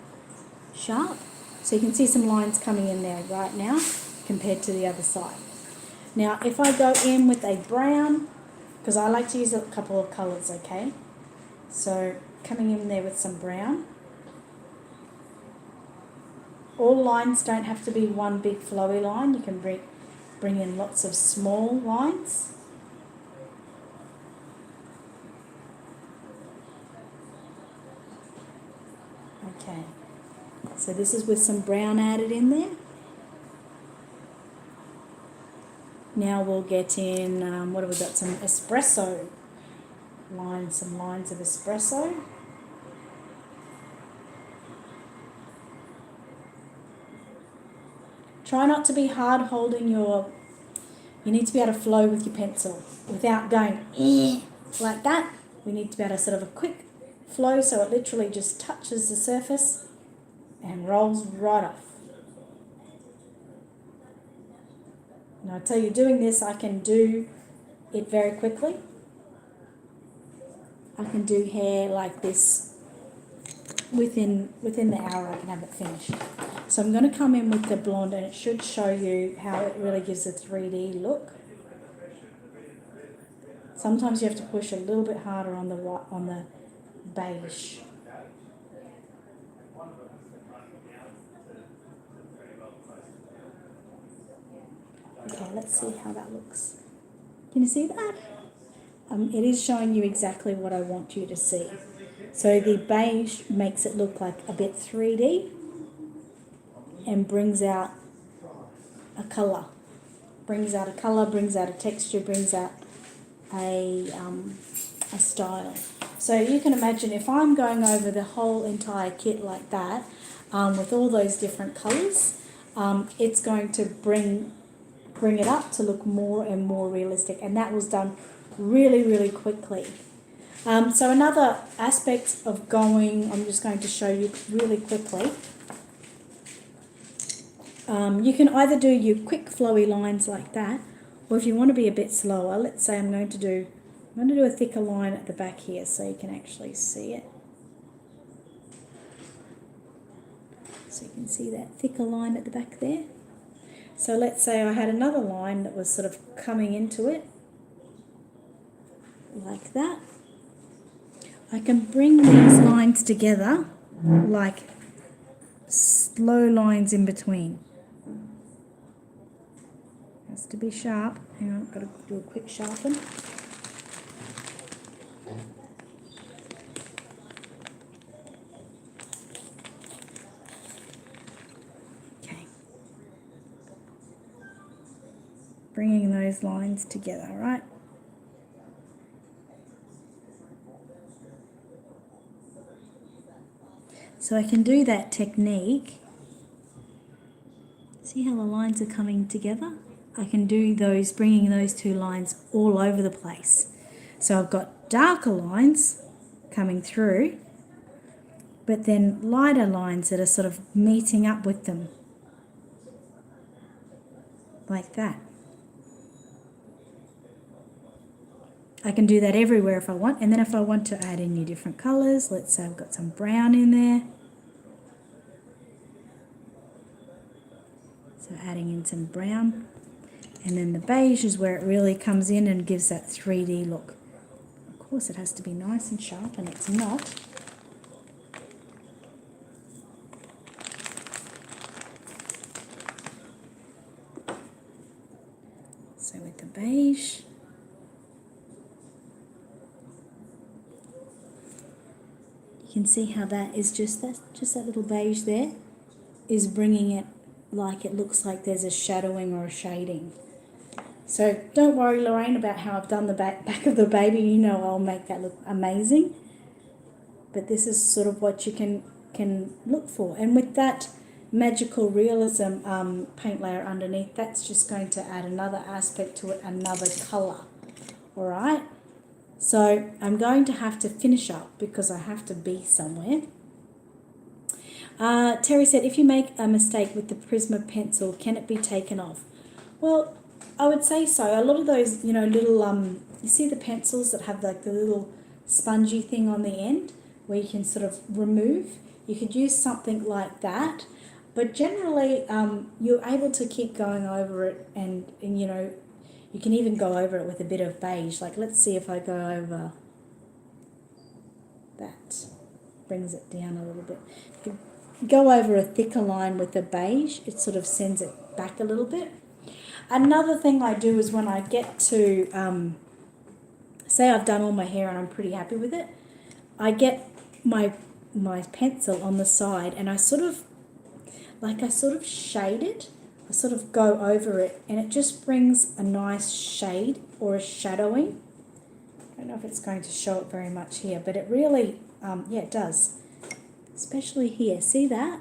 sharp. So you can see some lines coming in there right now compared to the other side. Now, if I go in with a brown, because I like to use a couple of colours, okay? So coming in there with some brown. All lines don't have to be one big flowy line. You can bring in lots of small lines. Okay, so this is with some brown added in there. Now we'll get in, what have we got? Some espresso lines, some lines of espresso. Try not to be hard holding you need to be able to flow with your pencil without going like that. We need to be able to sort of a quick flow so it literally just touches the surface and rolls right off. Now I tell you, doing this, I can do it very quickly. I can do hair like this within the hour. I can have it finished. So I'm going to come in with the blonde, and it should show you how it really gives a 3D look. Sometimes you have to push a little bit harder on the beige. Okay, let's see how that looks. Can you see that? It is showing you exactly what I want you to see. So the beige makes it look like a bit 3D and brings out a colour. Brings out a colour, brings out a texture, brings out a style. So you can imagine if I'm going over the whole entire kit like that, with all those different colours, it's going to bring it up to look more and more realistic, and that was done really, really quickly. So another aspect of going, I'm just going to show you really quickly. You can either do your quick flowy lines like that, or if you want to be a bit slower, let's say I'm going to do a thicker line at the back here so you can actually see it. So you can see that thicker line at the back there. So let's say I had another line that was sort of coming into it, like that. I can bring these lines together like slow lines in between. Has to be sharp. Hang on, I've got to do a quick sharpen. Okay. Bringing those lines together, right? So I can do that technique. See how the lines are coming together? I can do those, bringing those two lines all over the place. So I've got darker lines coming through, but then lighter lines that are sort of meeting up with them, like that. I can do that everywhere if I want, and then if I want to add in new different colours, let's say I've got some brown in there. So adding in some brown, and then the beige is where it really comes in and gives that 3D look. Of course it has to be nice and sharp, and it's not. So with the beige, you can see how that is just that little beige there is bringing it like it looks like there's a shadowing or a shading. So don't worry, Lorraine, about how I've done the back of the baby. You know I'll make that look amazing. But this is sort of what you can look for. And with that magical realism paint layer underneath, that's just going to add another aspect to it, another colour. All right? So I'm going to have to finish up because I have to be somewhere. Terry said, if you make a mistake with the Prisma pencil, can it be taken off? Well, I would say so. A lot of those, little, you see the pencils that have like the little spongy thing on the end where you can sort of remove? You could use something like that. But generally, you're able to keep going over it and you can even go over it with a bit of beige. Like, let's see if I go over that. Brings it down a little bit. If you go over a thicker line with the beige, it sort of sends it back a little bit. Another thing I do is when I get to, say I've done all my hair and I'm pretty happy with it, I get my pencil on the side and I sort of shade it. I sort of go over it and it just brings a nice shade or a shadowing. I don't know if it's going to show it very much here, but it really, it does. Especially here, see that?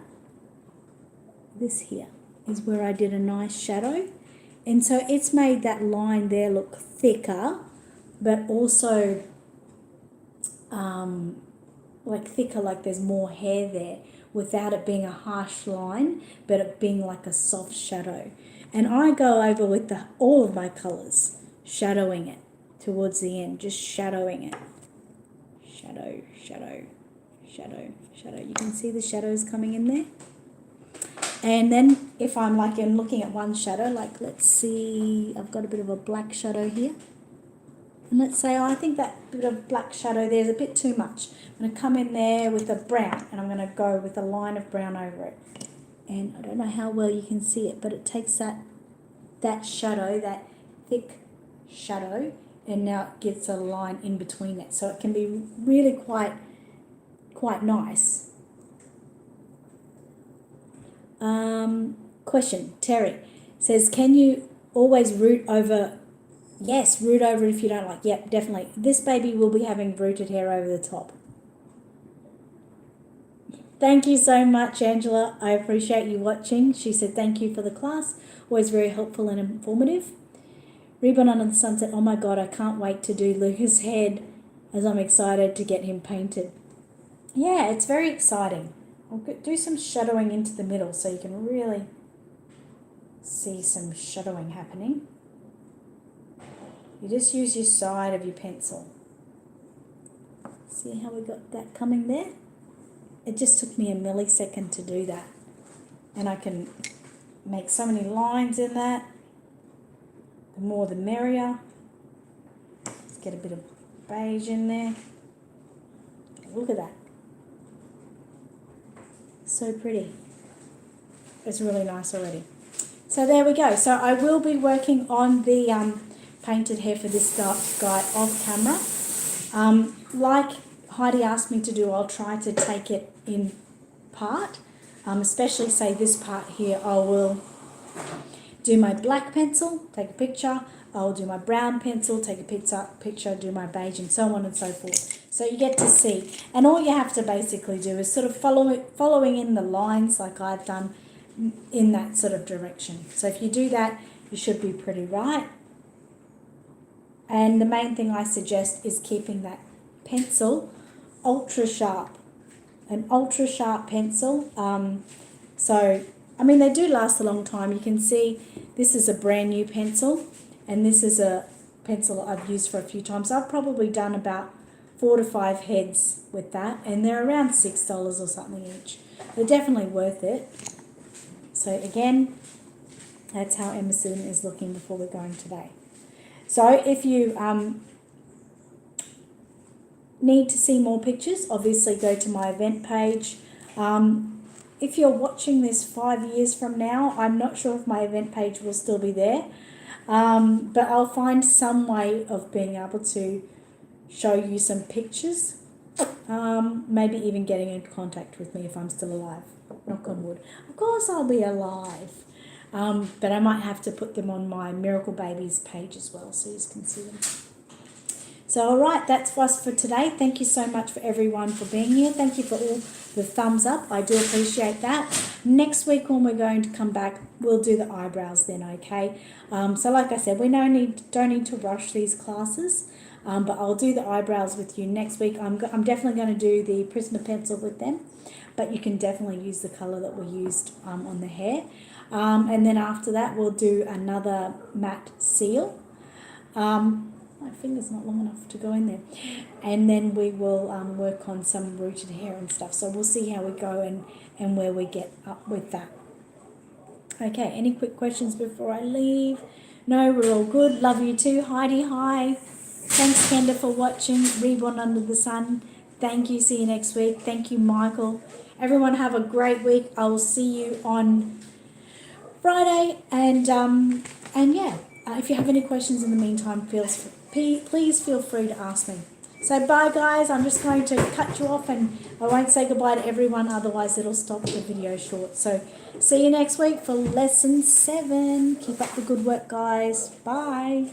This here is where I did a nice shadow. And so it's made that line there look thicker, but also thicker, like there's more hair there, without it being a harsh line, but it being like a soft shadow. And I go over with all of my colours, shadowing it towards the end, just shadowing it. Shadow, shadow, shadow, shadow. You can see the shadows coming in there. And then if I'm looking at one shadow, like let's see, I've got a bit of a black shadow here. And let's say, I think that bit of black shadow there is a bit too much. I'm going to come in there with a brown and I'm going to go with a line of brown over it. And I don't know how well you can see it, but it takes that shadow, that thick shadow, and now it gets a line in between it. So it can be really quite nice. Question, Terry says, can you always root over? Yes, root over it if you don't like. Yep, definitely. This baby will be having rooted hair over the top. Thank you so much, Angela. I appreciate you watching. She said, thank you for the class. Always very helpful and informative. Reborn Under the Sun said, oh my God, I can't wait to do Lucas' head as I'm excited to get him painted. Yeah, it's very exciting. I'll do some shadowing into the middle so you can really see some shadowing happening. You just use your side of your pencil. See how we got that coming there? It just took me a millisecond to do that. And I can make so many lines in that. The more the merrier. Let's get a bit of beige in there. Look at that. So pretty. It's really nice already. So there we go. So I will be working on the painted hair for this guy off camera. Like Heidi asked me to do, I'll try to take it in part. Especially say this part here, I will do my black pencil, take a picture. I'll do my brown pencil, take a picture, do my beige, and so on and so forth. So you get to see. And all you have to basically do is sort of following in the lines like I've done in that sort of direction. So if you do that, you should be pretty right. And the main thing I suggest is keeping that pencil ultra sharp. An ultra sharp pencil. They do last a long time. You can see this is a brand new pencil, and this is a pencil I've used for a few times. I've probably done about 4 to 5 heads with that, and they're around $6 or something each. They're definitely worth it. So again, that's how Emerson is looking before we're going today. So if you need to see more pictures, obviously go to my event page. If you're watching this 5 years from now, I'm not sure if my event page will still be there, but I'll find some way of being able to show you some pictures, maybe even getting in contact with me if I'm still alive. Knock on wood. Of course I'll be alive. But I might have to put them on my Miracle Babies page as well so you can see them. So, all right, that's us for today. Thank you so much for everyone for being here. Thank you for all the thumbs up. I do appreciate that. Next week when we're going to come back, we'll do the eyebrows then, okay? So like I said, we don't need to rush these classes. But I'll do the eyebrows with you next week. I'm definitely going to do the Prisma pencil with them, but you can definitely use the colour that we used on the hair. And then after that, we'll do another matte seal. My finger's not long enough to go in there. And then we will work on some rooted hair and stuff. So we'll see how we go and where we get up with that. Okay, any quick questions before I leave? No, we're all good. Love you too. Heidi, hi. Thanks, Kenda, for watching Reborn Under the Sun. Thank you. See you next week. Thank you, Michael. Everyone have a great week. I will see you on Friday. And yeah, if you have any questions in the meantime, please feel free to ask me. So bye, guys. I'm just going to cut you off, and I won't say goodbye to everyone, otherwise it'll stop the video short. So see you next week for lesson 7. Keep up the good work, guys. Bye.